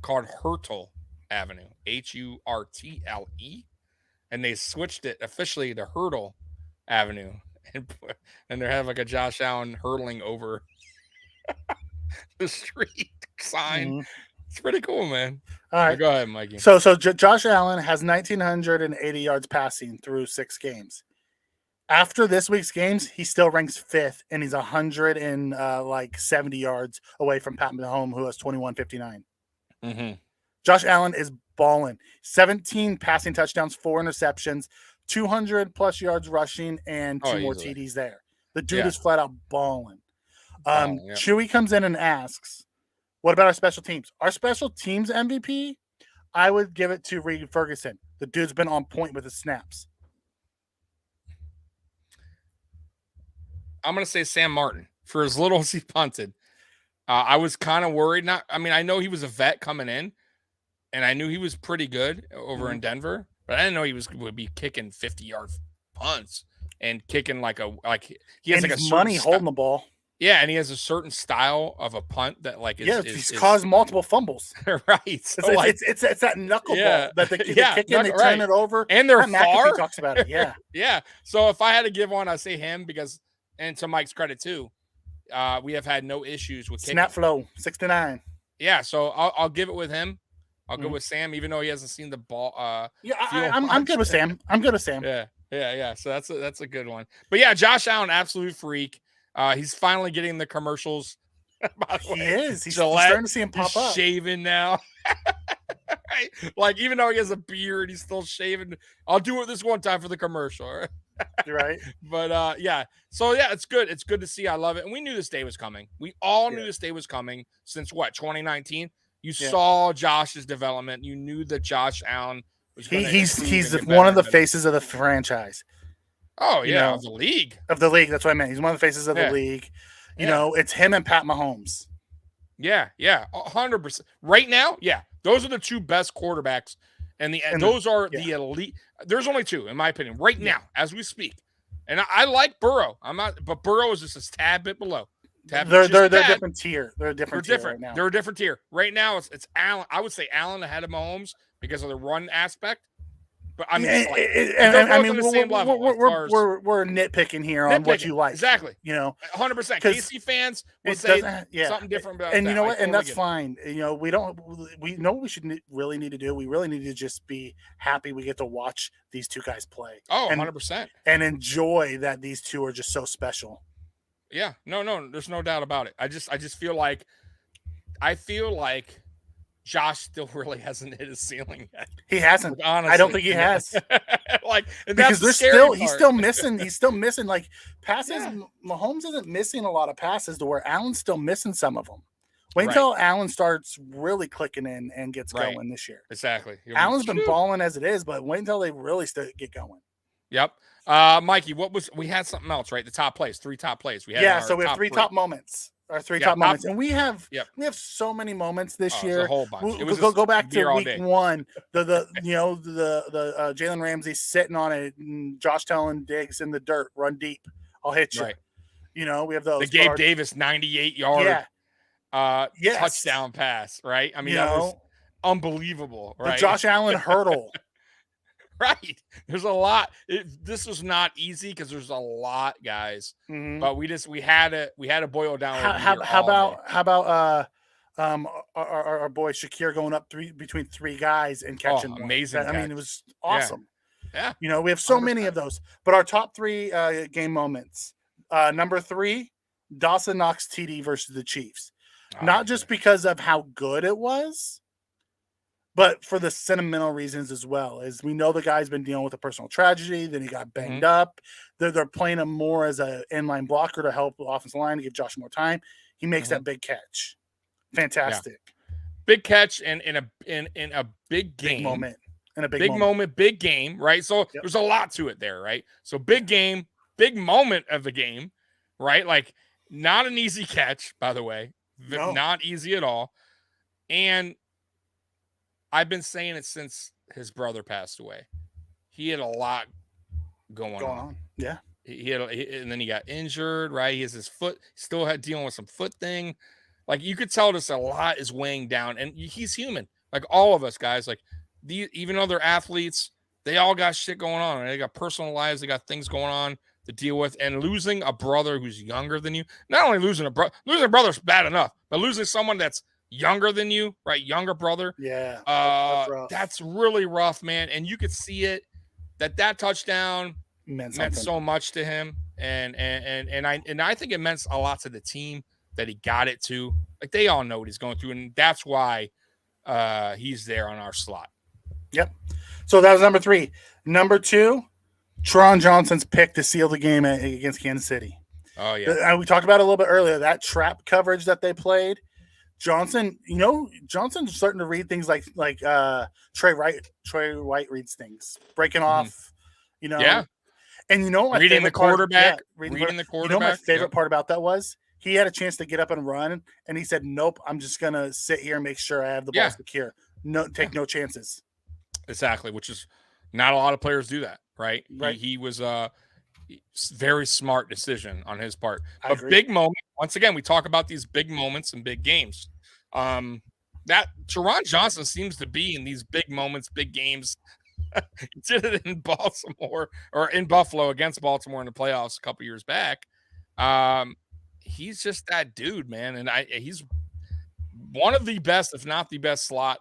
[SPEAKER 2] called Hurtle Avenue, Hurtle, and they switched it officially to Hurdle Avenue, and they have like a Josh Allen hurtling over the street sign. It's pretty cool, man.
[SPEAKER 3] All right,
[SPEAKER 2] go ahead, Mikey.
[SPEAKER 3] So Josh Allen has 1,980 yards passing through 6 games. After this week's games, he still ranks 5th, and he's 170 yards away from Pat Mahomes, who has 2,159. Josh Allen is balling. 17 passing touchdowns, 4 interceptions, 200 plus yards rushing, and 2 more TDs there. The dude is flat out balling. Chewy comes in and asks, what about our special teams? Our special teams MVP, I would give it to Reed Ferguson. The dude's been on point with his snaps.
[SPEAKER 2] I'm going to say Sam Martin. For as little as he punted, I was kind of worried. I know he was a vet coming in, and I knew he was pretty good over in Denver, but I didn't know he would be kicking 50-yard punts and kicking he has
[SPEAKER 3] he's money holding the ball.
[SPEAKER 2] Yeah, and he has a certain style of a punt that
[SPEAKER 3] he's caused multiple fumbles.
[SPEAKER 2] Right.
[SPEAKER 3] So it's that knuckleball that they kick in, they turn it over,
[SPEAKER 2] and they're far.
[SPEAKER 3] Talks about it. Yeah,
[SPEAKER 2] yeah. So if I had to give one, I'd say him because, and to Mike's credit too, we have had no issues with kicking.
[SPEAKER 3] Snap flow 69.
[SPEAKER 2] Yeah, so I'll give it with him. I'll go with Sam, even though he hasn't seen the ball.
[SPEAKER 3] I'm good with Sam.
[SPEAKER 2] Yeah. So that's a good one. But yeah, Josh Allen, absolute freak. He's finally getting the commercials. By the way.
[SPEAKER 3] He is. He's starting to see him pop up.
[SPEAKER 2] Shaving now. Right? Like, even though he has a beard, he's still shaving. I'll do it this one time for the commercial. Right?
[SPEAKER 3] You're right.
[SPEAKER 2] But yeah. So yeah, it's good. It's good to see. I love it. And we knew this day was coming. We all knew this day was coming since 2019. You saw Josh's development. You knew that Josh Allen was
[SPEAKER 3] he's one of the faces of the franchise.
[SPEAKER 2] Oh, yeah, of the league.
[SPEAKER 3] Of the league, that's what I meant. He's one of the faces of the league. You know, it's him and Pat Mahomes.
[SPEAKER 2] Yeah, 100%. Right now, those are the 2 best quarterbacks. And those are the elite. There's only 2, in my opinion, right now, as we speak. And I like Burrow. But Burrow is just a tad bit below.
[SPEAKER 3] They're a different tier. They're a different tier right now.
[SPEAKER 2] They're a different tier. Right now, it's Allen. I would say Allen ahead of Mahomes because of the run aspect. But I mean,
[SPEAKER 3] we're nitpicking here on what you like.
[SPEAKER 2] Exactly.
[SPEAKER 3] 100%.
[SPEAKER 2] KC fans will say something different about
[SPEAKER 3] and
[SPEAKER 2] that.
[SPEAKER 3] You know what? And that's fine. We know what we really need to do. We really need to just be happy we get to watch these 2 guys play.
[SPEAKER 2] Oh, 100%.
[SPEAKER 3] And enjoy that these 2 are just so special.
[SPEAKER 2] Yeah. No, there's no doubt about it. I just feel like Josh still really hasn't hit his ceiling yet.
[SPEAKER 3] He hasn't. Honestly, I don't think he has.
[SPEAKER 2] Because
[SPEAKER 3] he's still missing. He's still missing passes. Yeah. Mahomes isn't missing a lot of passes to where Allen's still missing some of them. Wait until Allen starts really clicking in and gets going this year.
[SPEAKER 2] Exactly.
[SPEAKER 3] Allen's been balling as it is, but wait until they really get going.
[SPEAKER 2] Yep. Mikey, we had something else, right? The top plays, 3 top plays.
[SPEAKER 3] So we have 3 top moments. Our 3 top moments, and we have so many moments this year.
[SPEAKER 2] A whole bunch.
[SPEAKER 3] Go back to week 1. The Jalen Ramsey sitting on it, and Josh telling Diggs in the dirt, run deep. I'll hit you. Right. We have those.
[SPEAKER 2] The Gabe Davis 98-yard touchdown pass. Right. I mean, that was unbelievable. Right.
[SPEAKER 3] The Josh Allen hurdle.
[SPEAKER 2] Right. There's a lot. This was not easy because there's a lot, guys. But we had to boil down.
[SPEAKER 3] How about our boy Shakir going up between three guys and catching one?
[SPEAKER 2] Amazing!
[SPEAKER 3] I mean, it was awesome.
[SPEAKER 2] Yeah.
[SPEAKER 3] You know, we have so 100%. Many of those. But our top three game moments. Number 3, Dawson Knox TD versus the Chiefs. Not just because of how good it was, but for the sentimental reasons as well. As we know, the guy's been dealing with a personal tragedy, then he got banged up. They're playing him more as an inline blocker to help the offensive line to give Josh more time. He makes that big catch. Fantastic.
[SPEAKER 2] Yeah. Big catch and in a big game.
[SPEAKER 3] Big moment. In a
[SPEAKER 2] big moment, big game, right? So there's a lot to it there, right? So big game, big moment of the game, right? Like not an easy catch, by the way. No. Not easy at all. And I've been saying it since his brother passed away. He had a lot going on.
[SPEAKER 3] Yeah.
[SPEAKER 2] And then he got injured, right? He has his foot, still had dealing with some foot thing. Like you could tell just a lot is weighing down, and he's human. Like all of us guys, like even other athletes, they all got shit going on. Right? They got personal lives, they got things going on to deal with, and losing a brother who's younger than you. Not only losing a brother's bad enough, but losing someone that's younger than you, right? Younger brother.
[SPEAKER 3] Yeah.
[SPEAKER 2] That's really rough, man. And you could see it that touchdown meant so much to him. And I think it meant a lot to the team that he got it to. Like they all know what he's going through, and that's why he's there on our slot.
[SPEAKER 3] Yep. So that was number 3. Number 2, Teron Johnson's pick to seal the game against Kansas City.
[SPEAKER 2] Oh yeah.
[SPEAKER 3] We talked about it a little bit earlier. That trap coverage that they played. Johnson's starting to read things like Trey White reads things, breaking off,
[SPEAKER 2] Yeah.
[SPEAKER 3] And
[SPEAKER 2] reading the quarterback.
[SPEAKER 3] Reading the quarterback. My favorite part about that was he had a chance to get up and run, and he said, "Nope, I'm just gonna sit here and make sure I have the ball secure. No, take no chances."
[SPEAKER 2] Exactly, which is not a lot of players do that, right? He was a very smart decision on his part. But big moment. Once again, we talk about these big moments and big games. That Teron Johnson seems to be in these big moments, big games. He did it in Baltimore or in Buffalo against Baltimore in the playoffs a couple years back. He's just that dude, man, and he's one of the best, if not the best, slot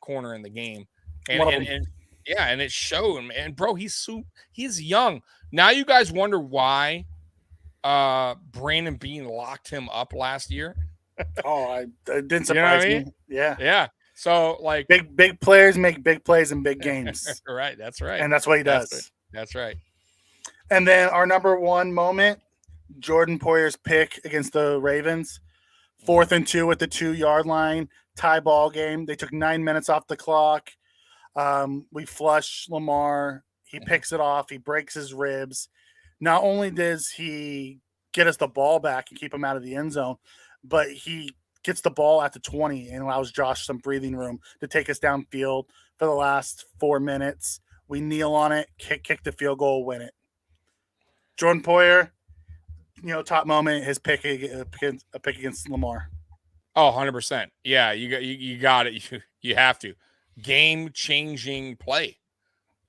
[SPEAKER 2] corner in the game. And it showed. And bro, he's young. Now you guys wonder why Brandon Beane locked him up last year.
[SPEAKER 3] It didn't surprise me.
[SPEAKER 2] Yeah. So like
[SPEAKER 3] big players make big plays in big games.
[SPEAKER 2] Right. That's right.
[SPEAKER 3] And that's what he does.
[SPEAKER 2] That's right.
[SPEAKER 3] And then our number 1 moment, Jordan Poyer's pick against the Ravens. 4th and 2 at the 2-yard line, tie ball game. They took 9 minutes off the clock. We flush Lamar. He picks it off. He breaks his ribs. Not only does he get us the ball back and keep him out of the end zone, but he gets the ball at the 20 and allows Josh some breathing room to take us downfield for the last 4 minutes. We kneel on it, kick the field goal, win it. Jordan Poyer, top moment, his pick against Lamar.
[SPEAKER 2] Oh, 100%. Yeah, you got it. You have to. Game-changing play.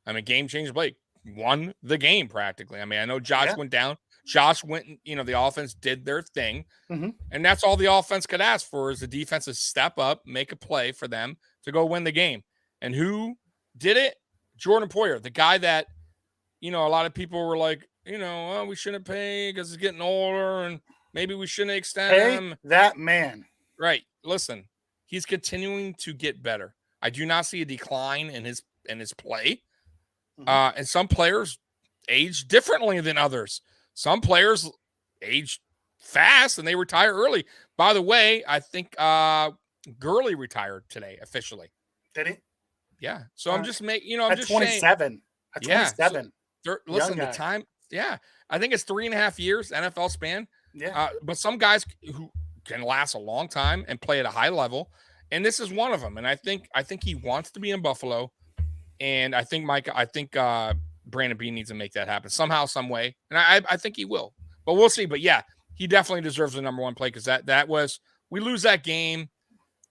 [SPEAKER 2] Game-changing play. Won the game practically. I know Josh went down. Josh went, the offense did their thing.
[SPEAKER 3] Mm-hmm.
[SPEAKER 2] And that's all the offense could ask for is the defense to step up, make a play for them to go win the game. And who did it? Jordan Poyer, the guy that, a lot of people were like, we shouldn't pay because he's getting older and maybe we shouldn't extend him.
[SPEAKER 3] That man.
[SPEAKER 2] Right. Listen, he's continuing to get better. I do not see a decline in his play. Mm-hmm. And some players age differently than others. Some players age fast and they retire early. By the way, I think Gurley retired today officially.
[SPEAKER 3] Did he?
[SPEAKER 2] Yeah. So I'm just making, I'm just
[SPEAKER 3] 27. At 27.
[SPEAKER 2] So listen, the time. Yeah. I think it's 3.5 years NFL span.
[SPEAKER 3] Yeah.
[SPEAKER 2] But some guys who can last a long time and play at a high level. And this is one of them. And I think he wants to be in Buffalo. And I think Brandon Beane needs to make that happen somehow, some way. And I think he will. But we'll see. But yeah, he definitely deserves the number 1 play because that was we lose that game.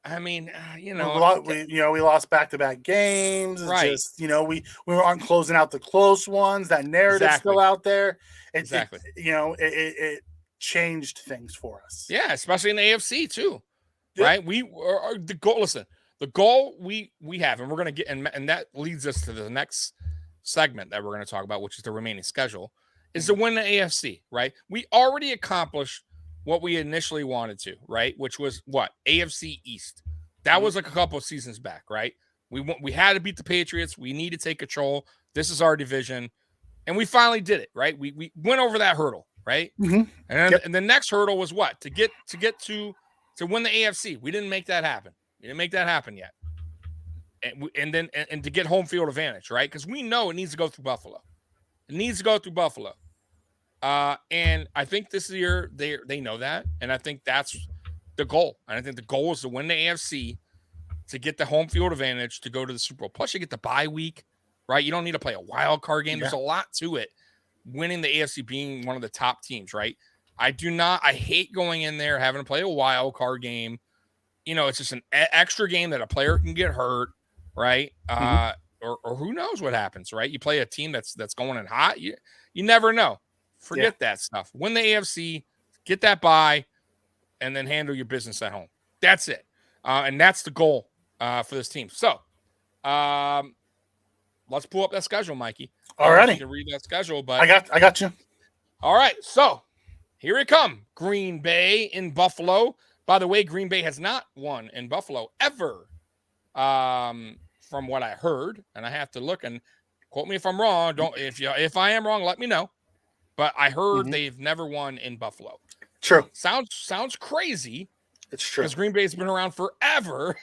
[SPEAKER 2] I mean,
[SPEAKER 3] we lost back-to-back games. It's
[SPEAKER 2] Right.
[SPEAKER 3] just, we aren't closing out the close ones. That narrative's still out there.
[SPEAKER 2] Exactly.
[SPEAKER 3] It changed things for us.
[SPEAKER 2] Yeah, especially in the AFC too. Yep. Right? We are the goal. Listen, the goal we have, and we're going to get, and that leads us to the next segment that we're going to talk about, which is the remaining schedule, is to win the AFC. Right? We already accomplished what we initially wanted to, right? Which was what? AFC East. That was like a couple of seasons back, right? We had to beat the Patriots. We need to take control. This is our division, and we finally did it, right? We went over that hurdle, right?
[SPEAKER 3] Mm-hmm.
[SPEAKER 2] And the next hurdle was what? To win the AFC. We didn't make that happen. We didn't make that happen yet. And then to get home field advantage, right? Because we know it needs to go through Buffalo. It needs to go through Buffalo. And I think this year they know that, and I think that's the goal. And I think the goal is to win the AFC, to get the home field advantage, to go to the Super Bowl. Plus, you get the bye week, right? You don't need to play a wild card game. Yeah. There's a lot to it. Winning the AFC, being one of the top teams, right? I hate going in there having to play a wild card game. It's just an extra game that a player can get hurt, right? Or who knows what happens, right? You play a team that's going in hot. You never know. Forget that stuff. Win the AFC, get that bye, and then handle your business at home. That's it. And that's the goal for this team. So let's pull up that schedule, Mikey.
[SPEAKER 3] All righty.
[SPEAKER 2] You can read that schedule, but
[SPEAKER 3] I got you.
[SPEAKER 2] All right. So here we come. Green Bay in Buffalo. By the way, Green Bay has not won in Buffalo ever, from what I heard. And I have to look, and quote me if I'm wrong. If I am wrong, let me know. But I heard they've never won in Buffalo.
[SPEAKER 3] True.
[SPEAKER 2] Sounds crazy.
[SPEAKER 3] It's true.
[SPEAKER 2] Because Green Bay's been around forever.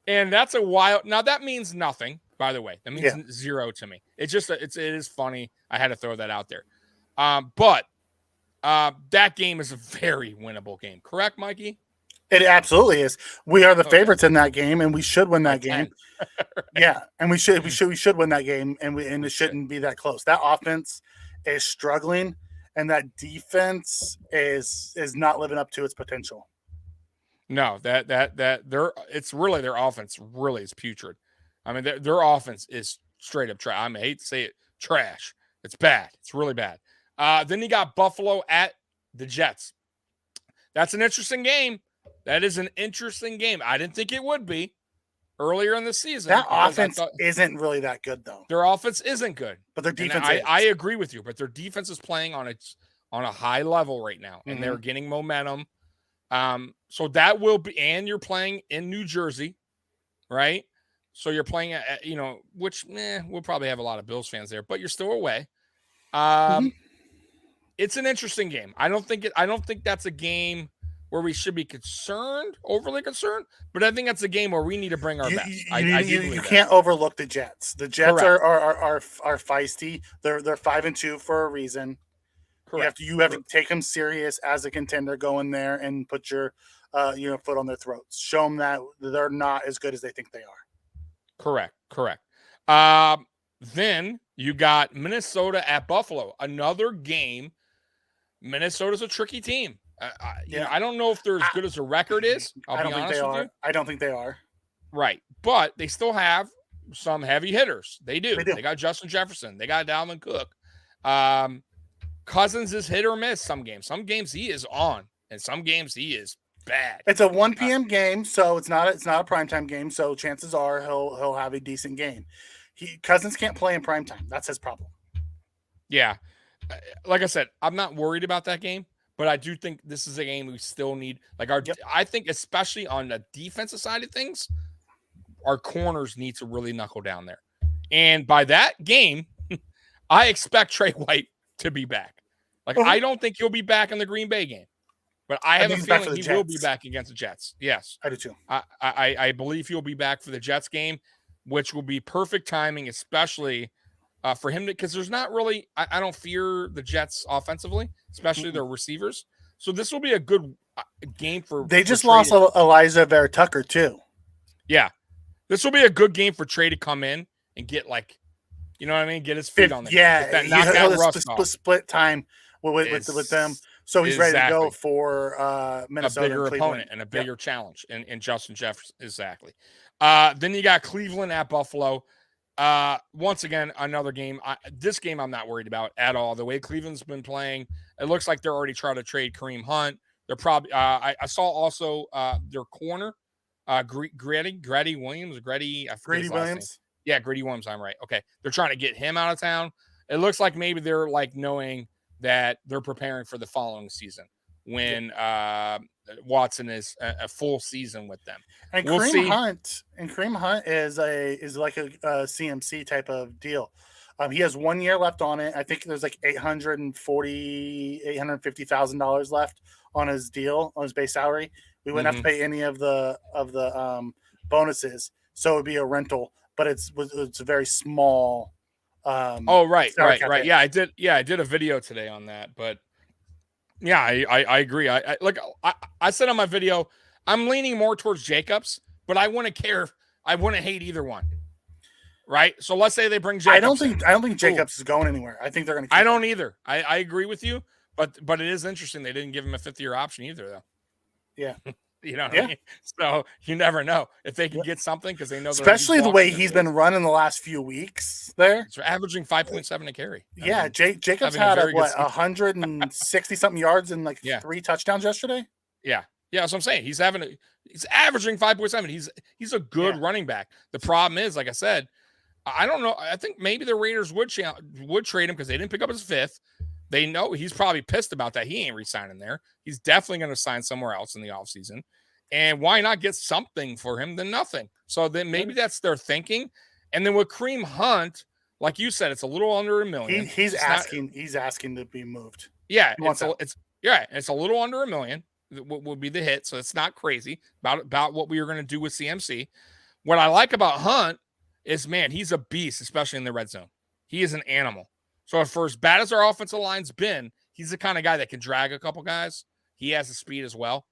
[SPEAKER 2] And that's a wild. Now that means nothing, by the way. That means zero to me. It's just it is funny. I had to throw that out there. But that game is a very winnable game. Correct, Mikey?
[SPEAKER 3] It absolutely is. We are the favorites in that game, and we should win that game. Right. Yeah, and we should win that game, and it shouldn't be that close. That offense is struggling, and that defense is not living up to its potential.
[SPEAKER 2] No, their offense really is putrid. I mean, their offense is straight up trash. I hate to say it, trash. It's bad. It's really bad. Then you got Buffalo at the Jets. That's an interesting game. That is an interesting game. I didn't think it would be earlier in the season.
[SPEAKER 3] That offense isn't really that good, though.
[SPEAKER 2] Their offense isn't good,
[SPEAKER 3] but their defense
[SPEAKER 2] is. I agree with you, but their defense is playing on a high level right now, and they're getting momentum. So that will be, and you're playing in New Jersey, right? So you're playing at, which we'll probably have a lot of Bills fans there, but you're still away. It's an interesting game. I don't think that's a game where we should be overly concerned, but I think that's a game where we need to bring our best.
[SPEAKER 3] You can't overlook the Jets. The Jets are feisty. They're 5-2 for a reason. Correct. You have to take them serious as a contender. Go in there and put your foot on their throats. Show them that they're not as good as they think they are.
[SPEAKER 2] Correct. Then you got Minnesota at Buffalo. Another game. Minnesota's a tricky team. I don't know if they're as good as the record is. I'll be honest with you.
[SPEAKER 3] I don't think they are.
[SPEAKER 2] Right. But they still have some heavy hitters. They do. They got Justin Jefferson. They got Dalvin Cook. Cousins is hit or miss some games. Some games he is on, and some games he is bad.
[SPEAKER 3] It's a 1 p.m. game, so it's not a primetime game, so chances are he'll have a decent game. Cousins can't play in primetime. That's his problem.
[SPEAKER 2] Yeah. Like I said, I'm not worried about that game. But I do think this is a game we still need. I think especially on the defensive side of things, our corners need to really knuckle down there. And by that game, I expect Trey White to be back. I don't think he'll be back in the Green Bay game, but I have a feeling he will be back against the Jets. Yes,
[SPEAKER 3] I do too.
[SPEAKER 2] I believe he'll be back for the Jets game, which will be perfect timing, especially for him because there's not really. I don't fear the Jets offensively, especially their receivers. So this will be a good game for.
[SPEAKER 3] They just lost Elijah Vera Tucker too.
[SPEAKER 2] Yeah, this will be a good game for Trey to come in and get get his feet on there.
[SPEAKER 3] Yeah, split time with them. So he's ready to go
[SPEAKER 2] Exactly.
[SPEAKER 3] for Minnesota,
[SPEAKER 2] a bigger
[SPEAKER 3] and Cleveland.
[SPEAKER 2] opponent and a bigger challenge, and Justin Jefferson. Exactly. Then you got Cleveland at Buffalo. Once again, another game. This game I'm not worried about at all. The way Cleveland's been playing, it looks like they're already trying to trade Kareem Hunt. They're probably. I saw also their corner, Grady Williams. Grady, I forget
[SPEAKER 3] Grady
[SPEAKER 2] his last
[SPEAKER 3] Williams.
[SPEAKER 2] name. Yeah, Grady Williams. I'm right. Okay, they're trying to get him out of town. It looks like maybe they're like knowing that they're preparing for the following season when Watson is a full season with them.
[SPEAKER 3] And
[SPEAKER 2] we'll
[SPEAKER 3] Kareem
[SPEAKER 2] see.
[SPEAKER 3] Hunt is like a CMC type of deal. He has 1 year left on it. I think there's like $850,000 left on his deal, on his base salary. We wouldn't have to pay any of the bonuses, so it would be a rental. But it's a very small.
[SPEAKER 2] Right. Yeah, I did a video today on that, but yeah, I agree. I said on my video, I'm leaning more towards Jacobs, but I wouldn't hate either one. Right? So let's say they bring Jacobs.
[SPEAKER 3] I don't think Jacobs is going anywhere. I think they're going to
[SPEAKER 2] I don't either. I agree with you, but it is interesting they didn't give him a 5th-year option either though.
[SPEAKER 3] Yeah.
[SPEAKER 2] You know what I mean? So you never know if they can get something because they know,
[SPEAKER 3] especially the way he's been running the last few weeks there.
[SPEAKER 2] So averaging 5.7 a carry.
[SPEAKER 3] I mean, Jacobs had 160 something yards and like 3 touchdowns yesterday.
[SPEAKER 2] Yeah. Yeah, that's what I'm saying. He's averaging 5.7. He's a good running back. The problem is, like I said, I don't know. I think maybe the Raiders would trade him because they didn't pick up his 5th. They know he's probably pissed about that. He ain't re-signing there. He's definitely going to sign somewhere else in the offseason. And why not get something for him than nothing? So then maybe that's their thinking. And then with Kareem Hunt, like you said, it's a little under $1 million.
[SPEAKER 3] He's asking to be moved.
[SPEAKER 2] Yeah, it's a little under $1 million. Would be the hit, so it's not crazy about what we were going to do with CMC. What I like about Hunt is, man, he's a beast, especially in the red zone. He is an animal. So for as bad as our offensive line's been, he's the kind of guy that can drag a couple guys. He has the speed as well.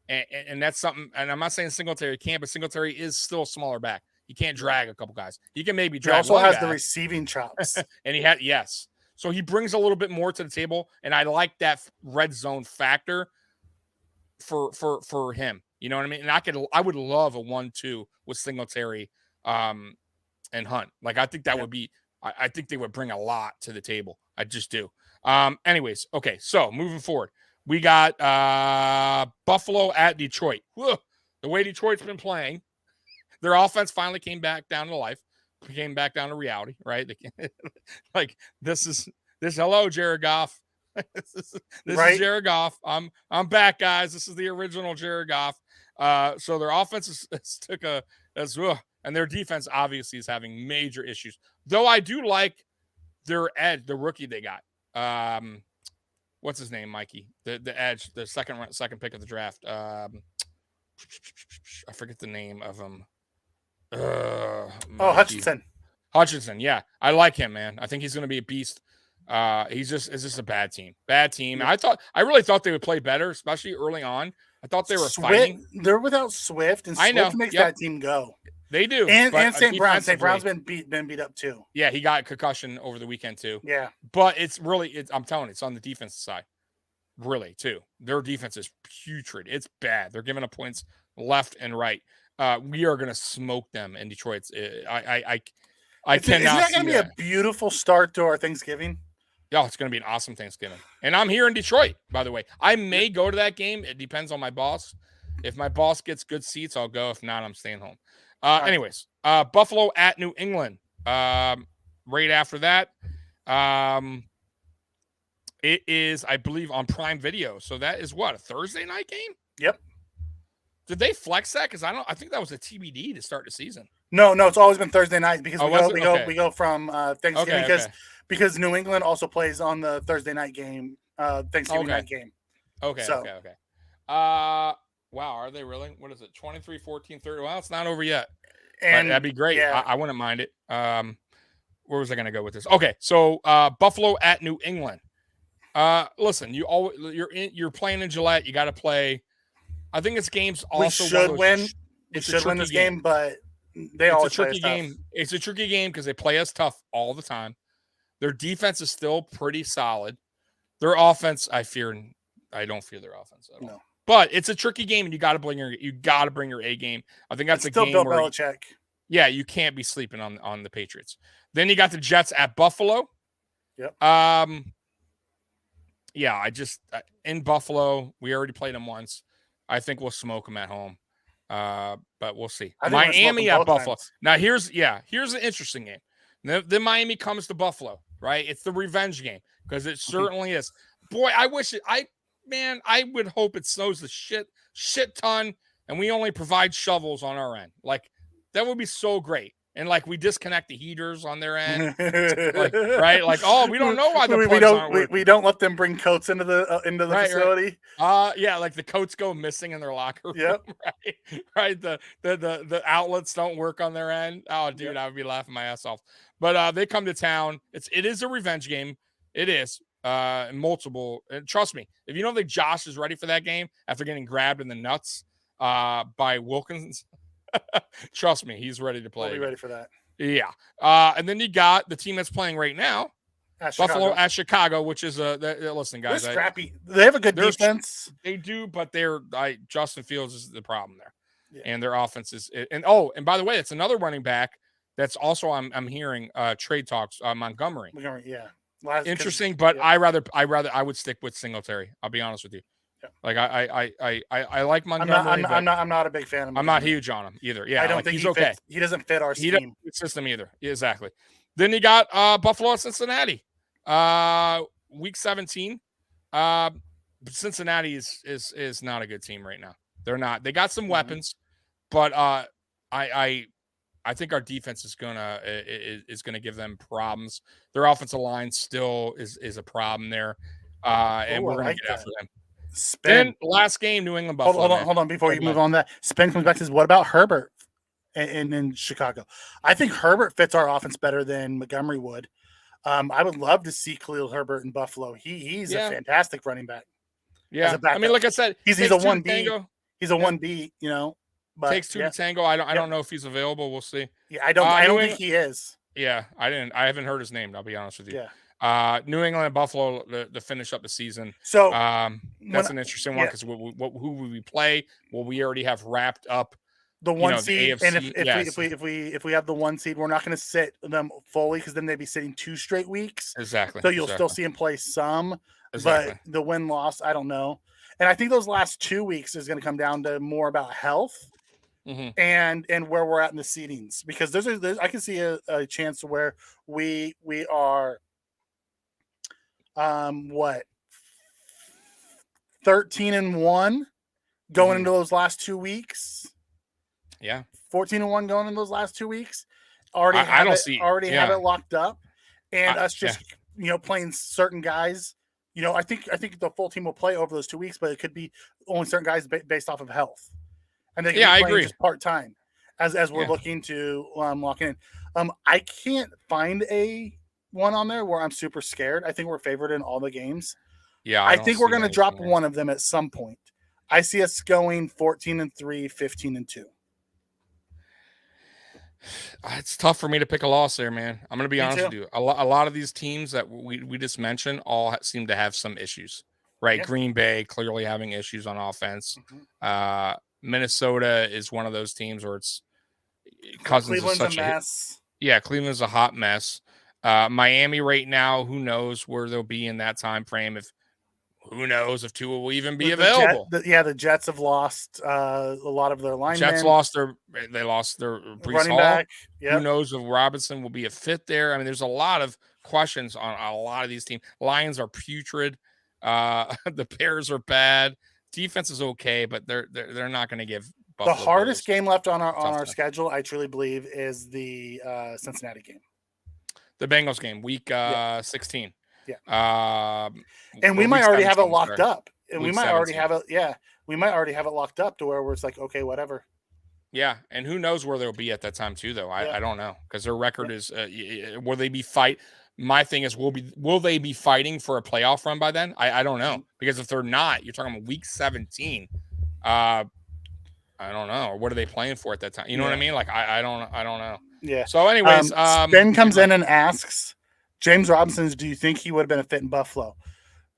[SPEAKER 2] And that's something, and I'm not saying Singletary can't, but Singletary is still a smaller back. He can't drag a couple guys. He can maybe drag.
[SPEAKER 3] He also has the receiving chops.
[SPEAKER 2] And so he brings a little bit more to the table, and I like that red zone factor for him. You know what I mean? And I would love a 1-2 with Singletary and Hunt. Like I think that would be, I think they would bring a lot to the table. I just do. Anyways, okay, so moving forward, we got Buffalo at Detroit. Whew, the way Detroit's been playing, their offense finally came back down to life, came back down to reality, right? Like this is hello, Jared Goff. this is Jared Goff. I'm back, guys. This is the original Jared Goff. So their offense and their defense obviously is having major issues. Though I do like their edge, the rookie they got. What's his name, Mikey? The edge, the second pick of the draft. I forget the name of him.
[SPEAKER 3] Hutchinson.
[SPEAKER 2] Hutchinson, yeah. I like him, man. I think he's going to be a beast. It's just a bad team. Yeah. I really thought they would play better, especially early on. I thought they were fighting.
[SPEAKER 3] They're without Swift, and Swift makes that team go.
[SPEAKER 2] They do.
[SPEAKER 3] And St. Brown. St. Brown's been beat up too.
[SPEAKER 2] Yeah, he got a concussion over the weekend too.
[SPEAKER 3] Yeah.
[SPEAKER 2] But I'm telling you, it's on the defensive side. Really, too. Their defense is putrid. It's bad. They're giving up points left and right. We are going to smoke them in Detroit. I cannot. Isn't
[SPEAKER 3] that going to be a beautiful start to our Thanksgiving?
[SPEAKER 2] Yeah, it's going to be an awesome Thanksgiving. And I'm here in Detroit, by the way. I may go to that game. It depends on my boss. If my boss gets good seats, I'll go. If not, I'm staying home. Anyways, Buffalo at New England. Right after that, it is, I believe, on Prime Video. So that is what, a Thursday night game?
[SPEAKER 3] Yep.
[SPEAKER 2] Did they flex that? Because I think that was a TBD to start the season.
[SPEAKER 3] No, it's always been Thursday night because we go from Thanksgiving because New England also plays on the Thursday night game, Thanksgiving night game.
[SPEAKER 2] Okay. Wow, are they really? What is it? 23-14, 30. Well, it's not over yet. And that'd be great. Yeah. I wouldn't mind it. Where was I going to go with this? Okay, so Buffalo at New England. Listen, you're playing in Gillette. You got to play. I think it's games also.
[SPEAKER 3] We should win. We should win this game, but it's a tricky game.
[SPEAKER 2] It's a tricky game because they play us tough all the time. Their defense is still pretty solid. Their offense, I fear I don't fear their offense at all.
[SPEAKER 3] No.
[SPEAKER 2] But it's a tricky game, and you got to bring your A game. I think that's
[SPEAKER 3] It's
[SPEAKER 2] a
[SPEAKER 3] still
[SPEAKER 2] game
[SPEAKER 3] Bill
[SPEAKER 2] where
[SPEAKER 3] Belichick.
[SPEAKER 2] you can't be sleeping on the Patriots. Then you got the Jets at Buffalo.
[SPEAKER 3] Yep.
[SPEAKER 2] In Buffalo, we already played them once. I think we'll smoke them at home. But we'll see. Miami at Buffalo.
[SPEAKER 3] Times.
[SPEAKER 2] Now here's an interesting game. Then Miami comes to Buffalo, right? It's the revenge game because it certainly is. Boy, I would hope it snows the shit ton, and we only provide shovels on our end. Like that would be so great. And like we disconnect the heaters on their end, right? Like, we don't know why the plugs aren't working.
[SPEAKER 3] We don't let them bring coats into the facility.
[SPEAKER 2] Right. Like the coats go missing in their locker room.
[SPEAKER 3] Yep.
[SPEAKER 2] Right. The outlets don't work on their end. Oh, dude, I would be laughing my ass off. But they come to town. It is a revenge game. It is multiple. And trust me, if you don't think Josh is ready for that game after getting grabbed in the nuts by Wilkins. Trust me, he's ready to play.
[SPEAKER 3] We'll be ready for that.
[SPEAKER 2] Yeah. And then you got the team that's playing right now, Buffalo at Chicago, which is listen, guys.
[SPEAKER 3] They're scrappy. They have a good defense.
[SPEAKER 2] They do, but Justin Fields is the problem there.
[SPEAKER 3] Yeah.
[SPEAKER 2] And their offense is and by the way, it's another running back that's also I'm hearing trade talks Montgomery.
[SPEAKER 3] Yeah.
[SPEAKER 2] Interesting, but I would stick with Singletary. I'll be honest with you.
[SPEAKER 3] Yeah.
[SPEAKER 2] Like I like Montgomery.
[SPEAKER 3] I'm not a big fan of him.
[SPEAKER 2] I'm not huge on him either. Yeah,
[SPEAKER 3] I don't think
[SPEAKER 2] he's okay.
[SPEAKER 3] He doesn't fit our scheme.
[SPEAKER 2] System either. Yeah, exactly. Then you got Buffalo at Cincinnati. Week 17. Cincinnati is not a good team right now. They're not. They got some weapons, but I think our defense is gonna give them problems. Their offensive line still is a problem there. And we're gonna get after them.
[SPEAKER 3] Then
[SPEAKER 2] last game, New England Buffalo.
[SPEAKER 3] Hold on. Before you move on, that Spen comes back to what about Herbert in Chicago? I think Herbert fits our offense better than Montgomery would. I would love to see Khalil Herbert in Buffalo. He's a fantastic running back.
[SPEAKER 2] Yeah, I mean, like I said,
[SPEAKER 3] he's a 1B. He's a 1B. You know, but
[SPEAKER 2] takes two to tango. I don't know if he's available. We'll see.
[SPEAKER 3] Yeah, I don't think he is.
[SPEAKER 2] Yeah, I haven't heard his name. I'll be honest with you.
[SPEAKER 3] Yeah.
[SPEAKER 2] New England and Buffalo to finish up the season.
[SPEAKER 3] So
[SPEAKER 2] that's an interesting one because who will we play? Well, we already have wrapped up
[SPEAKER 3] the one seed,
[SPEAKER 2] the AFC,
[SPEAKER 3] and if we have the one seed, we're not going to sit them fully because then they'd be sitting 2 straight weeks.
[SPEAKER 2] Exactly.
[SPEAKER 3] So you'll still see them play some, but the win loss, I don't know. And I think those last 2 weeks is going to come down to more about health and where we're at in the seedings because there's I can see a chance where we are. 13-1 going into those last 2 weeks.
[SPEAKER 2] Yeah.
[SPEAKER 3] 14-1 going into those last 2 weeks. Already have it locked up. And us just playing certain guys. I think the full team will play over those 2 weeks, but it could be only certain guys based off of health. And they can be playing just part-time as we're looking to lock in. I can't find a one on there where I'm super scared. I think we're favored in all the games.
[SPEAKER 2] Yeah,
[SPEAKER 3] I think we're going to drop one of them at some point. I see us going 14-3, 15-2.
[SPEAKER 2] It's tough for me to pick a loss there, man. I'm going to be honest with you. A lot of these teams that we just mentioned all seem to have some issues, right? Yeah. Green Bay clearly having issues on offense. Minnesota is one of those teams where it's Cousins is such a mess. Yeah, Cleveland's a hot mess. Miami right now, who knows where they'll be in that time frame? Who knows if Tua will even be available?
[SPEAKER 3] The Jets have lost a lot of their linemen.
[SPEAKER 2] Jets lost their Breece
[SPEAKER 3] running
[SPEAKER 2] Hall.
[SPEAKER 3] Back. Yep.
[SPEAKER 2] Who knows if Robinson will be a fit there? I mean, there's a lot of questions on a lot of these teams. Lions are putrid. The Bears are bad. Defense is okay, but they're not going to give. Buffalo
[SPEAKER 3] the hardest game left on our schedule, I truly believe, is the Cincinnati game.
[SPEAKER 2] The Bengals game, week 16.
[SPEAKER 3] Yeah. And we might already have it locked up. And we might already have it. Yeah. We might already have it locked up to where it's like, okay, whatever.
[SPEAKER 2] Yeah. And who knows where they'll be at that time too, though. I don't know. Because their record is, will they be my thing is, will they be fighting for a playoff run by then? I don't know. Because if they're not, you're talking about week 17. I don't know. Or what are they playing for at that time? You know what I mean? Like, I don't know.
[SPEAKER 3] Yeah.
[SPEAKER 2] So, anyways,
[SPEAKER 3] Ben comes in and asks, James Robinson, do you think he would have been a fit in Buffalo?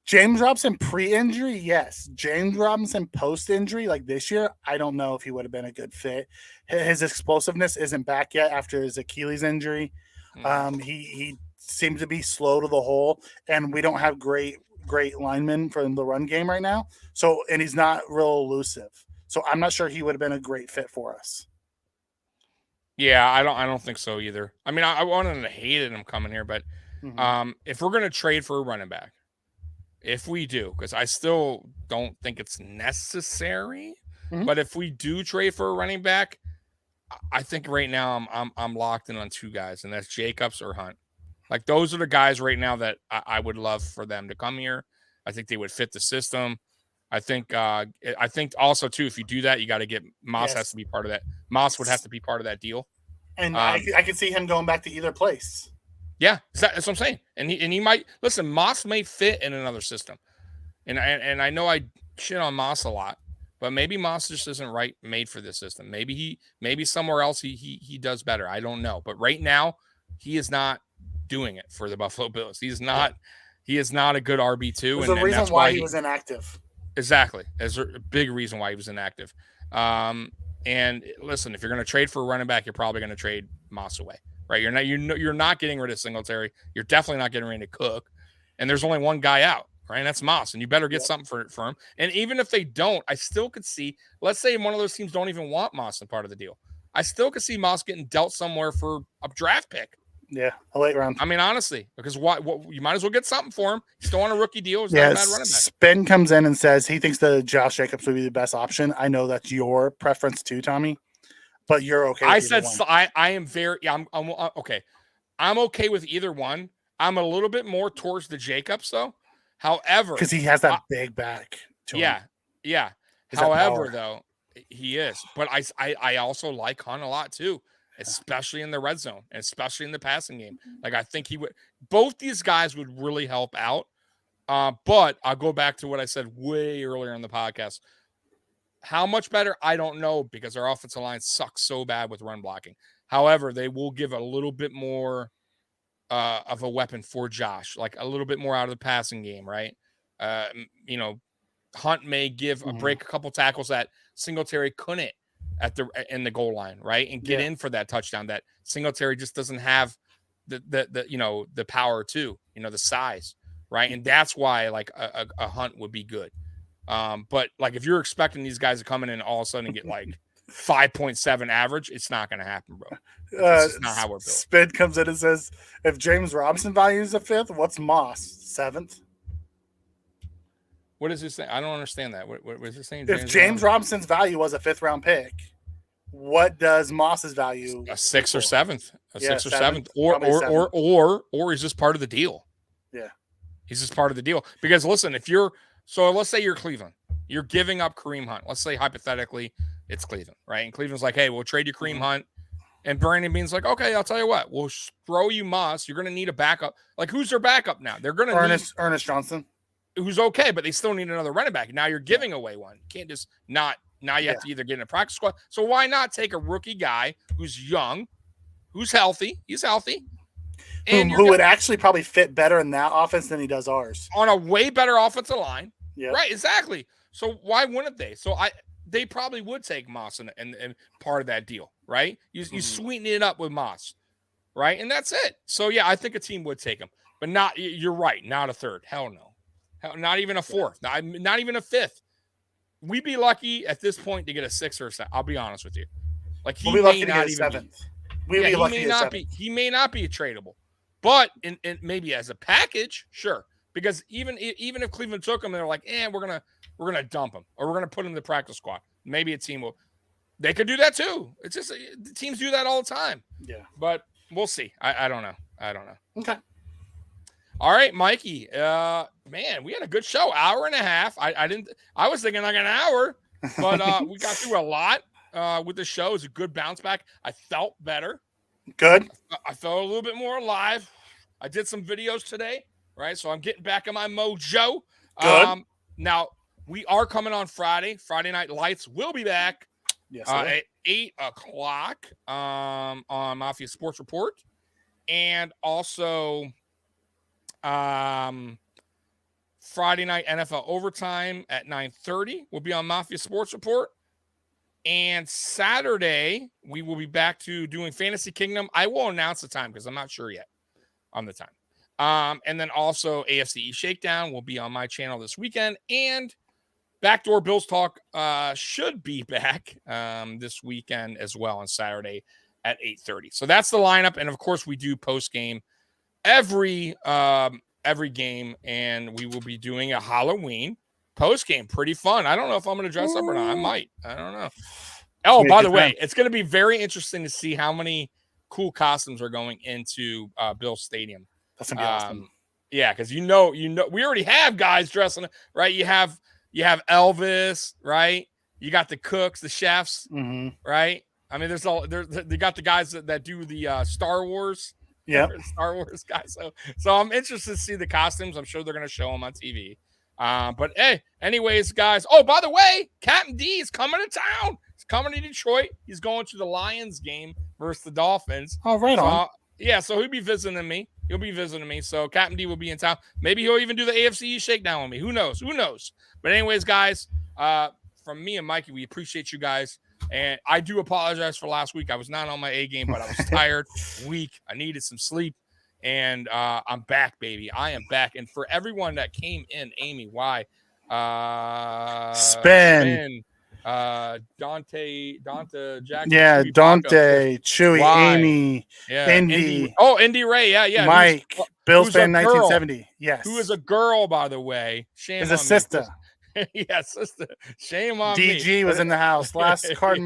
[SPEAKER 3] James Robinson pre-injury, yes. James Robinson post-injury, like this year, I don't know if he would have been a good fit. His explosiveness isn't back yet after his Achilles injury. He seems to be slow to the hole, and we don't have great linemen for the run game right now. So, and he's not real elusive. So I'm not sure he would have been a great fit for us.
[SPEAKER 2] Yeah, I don't think so either. I mean, I wanted to hate him coming here, but if we're gonna trade for a running back, if we do, because I still don't think it's necessary, but if we do trade for a running back, I think right now I'm locked in on two guys, and that's Jacobs or Hunt. Like those are the guys right now that I would love for them to come here. I think they would fit the system. I think also too, if you do that, you got to get Moss has to be part of that. Moss would have to be part of that deal.
[SPEAKER 3] And I could see him going back to either place.
[SPEAKER 2] Yeah, that's what I'm saying. And he might listen. Moss may fit in another system, and I know I shit on Moss a lot, but maybe Moss just isn't made for this system. Maybe somewhere else he does better. I don't know. But right now, he is not doing it for the Buffalo Bills. He is not a good RB2.
[SPEAKER 3] There's a reason why he was inactive.
[SPEAKER 2] Exactly. There's a big reason why he was inactive. And listen, if you're going to trade for a running back, you're probably going to trade Moss away, right? You're not getting rid of Singletary. You're definitely not getting rid of Cook. And there's only one guy out, right? And that's Moss. And you better get something for him. And even if they don't, I still could see, let's say one of those teams don't even want Moss in part of the deal. I still could see Moss getting dealt somewhere for a draft pick.
[SPEAKER 3] Yeah, a late round.
[SPEAKER 2] I mean, honestly, because what you might as well get something for him. He's still on a rookie deal. He's not a bad running back.
[SPEAKER 3] Spin comes in and says he thinks the Josh Jacobs would be the best option. I know that's your preference too, Tommy, but you're okay.
[SPEAKER 2] I said I am very. I'm okay. I'm okay with either one. I'm a little bit more towards the Jacobs though. However,
[SPEAKER 3] because he has that big back.
[SPEAKER 2] Yeah. However, though, he is. But I also like Hunt a lot too. Especially in the red zone, and especially in the passing game. Like I think both these guys would really help out. But I'll go back to what I said way earlier in the podcast. How much better? I don't know, because our offensive line sucks so bad with run blocking. However, they will give a little bit more of a weapon for Josh, like a little bit more out of the passing game, right? Hunt may give break a couple tackles that Singletary couldn't in the goal line, right? And get in for that touchdown that Singletary just doesn't have the power to, the size, right? And that's why like a Hunt would be good. But like if you're expecting these guys to come in and all of a sudden get like 5.7 average, it's not going to happen, bro. It's not how we're built.
[SPEAKER 3] Spin comes in and says, if James Robinson values a fifth, what's Moss? Seventh?
[SPEAKER 2] What is he saying? I don't understand that. What is he saying?
[SPEAKER 3] If James Robinson's value was a fifth round pick, what does Moss's value?
[SPEAKER 2] A sixth or seventh, or he's just part of the deal.
[SPEAKER 3] Yeah,
[SPEAKER 2] he's just part of the deal. Because listen, let's say you're Cleveland, you're giving up Kareem Hunt. Let's say hypothetically it's Cleveland, right? And Cleveland's like, hey, we'll trade you Kareem Hunt. And Brandon Beane's like, okay, I'll tell you what, we'll throw you Moss. You're going to need a backup. Like, who's their backup now? They're going to
[SPEAKER 3] Ernest Johnson.
[SPEAKER 2] Who's okay, but they still need another running back. Now you're giving away one. You can't just not. Now you have to either get in a practice squad. So why not take a rookie guy who's young, who's healthy? He's healthy.
[SPEAKER 3] And who would actually probably fit better in that offense than he does ours.
[SPEAKER 2] On a way better offensive line. Yeah. Right, exactly. So why wouldn't they? So they probably would take Moss and part of that deal, right? You sweeten it up with Moss, right? And that's it. So, yeah, I think a team would take him. But not, you're right, not a third. Hell no. Not even a fourth. Not even a fifth. We'd be lucky at this point to get a sixth or a seventh. I'll be honest with you. Like he may not even
[SPEAKER 3] seventh.
[SPEAKER 2] He may not be tradable, but in maybe as a package, sure. Because even if Cleveland took him, they're like, we're gonna dump him or we're gonna put him in the practice squad. Maybe a team will. They could do that too. It's just teams do that all the time.
[SPEAKER 3] Yeah.
[SPEAKER 2] But we'll see. I don't know.
[SPEAKER 3] Okay.
[SPEAKER 2] All right, Mikey. Man, we had a good show. Hour and a half. I was thinking like an hour, but we got through a lot with the show. It was a good bounce back. I felt better.
[SPEAKER 3] Good.
[SPEAKER 2] I felt a little bit more alive. I did some videos today, right? So I'm getting back in my mojo.
[SPEAKER 3] Good.
[SPEAKER 2] Now we are coming on Friday. Friday Night Lights will be back.
[SPEAKER 3] Yes,
[SPEAKER 2] at 8:00 on Mafia Sports Report, and also Friday night NFL overtime at 9:30 will be on Mafia Sports Report. And Saturday, we will be back to doing Fantasy Kingdom. I will announce the time because I'm not sure yet on the time. And then also AFC Shakedown will be on my channel this weekend. And Backdoor Bills Talk should be back this weekend as well on Saturday at 8:30. So that's the lineup. And, of course, we do post-game every game. And we will be doing a Halloween post-game. Pretty fun. I don't know if I'm going to dress up or not. I might. I don't know. Oh, by the way, it's going to be very interesting to see how many cool costumes are going into Bills Stadium.
[SPEAKER 3] That's going to be awesome.
[SPEAKER 2] Yeah, because you know, we already have guys dressing, right? You have Elvis, right? You got the cooks, the chefs, right? I mean, they got the guys that do the Star Wars.
[SPEAKER 3] Yeah.
[SPEAKER 2] Star Wars guys. So I'm interested to see the costumes. I'm sure they're going to show them on TV. But hey, anyways, guys. Oh, by the way, Captain D is coming to town. He's coming to Detroit. He's going to the Lions game versus the Dolphins.
[SPEAKER 3] Oh, right on.
[SPEAKER 2] Yeah, so he'll be visiting me. So Captain D will be in town. Maybe he'll even do the AFC Shakedown with me. Who knows? But anyways, guys, from me and Mikey, we appreciate you guys. And I do apologize for last week. I was not on my A game, but I was tired, weak. I needed some sleep. And I'm back, baby. I am back. And for everyone that came in, Amy, why?
[SPEAKER 3] Spin.
[SPEAKER 2] Dante Jackson.
[SPEAKER 3] Yeah,
[SPEAKER 2] Chewy
[SPEAKER 3] Dante, Chewy,
[SPEAKER 2] Why?
[SPEAKER 3] Amy, Indy.
[SPEAKER 2] Indy Ray. Yeah.
[SPEAKER 3] Mike, Bills
[SPEAKER 2] who's
[SPEAKER 3] fan
[SPEAKER 2] a girl.
[SPEAKER 3] 1970. Yes.
[SPEAKER 2] Who is a girl, by the way. Shame
[SPEAKER 3] Is
[SPEAKER 2] on
[SPEAKER 3] a sister.
[SPEAKER 2] Yeah, sister. Shame on me.
[SPEAKER 3] DG was in the house. Last card,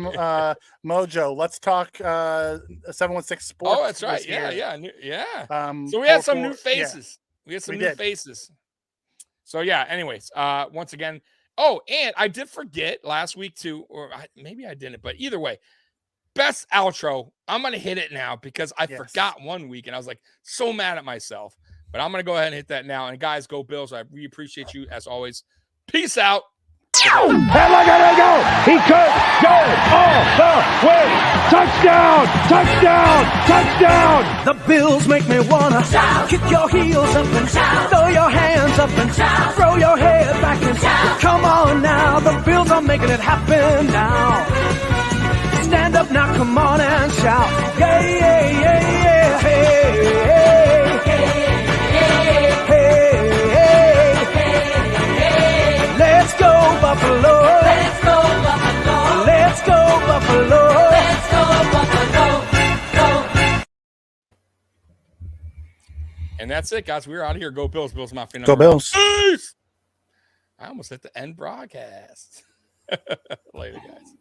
[SPEAKER 3] Mojo. Let's talk 716 Sports.
[SPEAKER 2] Oh, that's right. Yeah. So we
[SPEAKER 3] had
[SPEAKER 2] had some new faces.
[SPEAKER 3] Yeah.
[SPEAKER 2] We had some new faces. So yeah. Anyways, once again. Oh, and I did forget last week too, or maybe I didn't. But either way, best outro. I'm gonna hit it now because I forgot one week, and I was like so mad at myself. But I'm gonna go ahead and hit that now. And guys, go Bills! We appreciate you as always. Peace out.
[SPEAKER 1] And look at it go. He could go all the way. Touchdown, touchdown, touchdown.
[SPEAKER 4] The Bills make me wanna shout. Kick your heels up and shout. Throw your hands up and shout. Throw your head back and shout. Come on now, the Bills are making it happen now. Stand up now, come on and shout. Yeah, yeah, yeah, yeah. Hey, hey, hey, hey, hey. Let's go Buffalo. Let's go Buffalo. Let's go Buffalo. Let's go Buffalo. Go.
[SPEAKER 2] And that's it, guys. We're out of here. Go Bills. Bills Mafia.
[SPEAKER 3] Go Bills.
[SPEAKER 2] Peace. I almost hit the end broadcast. Later, guys.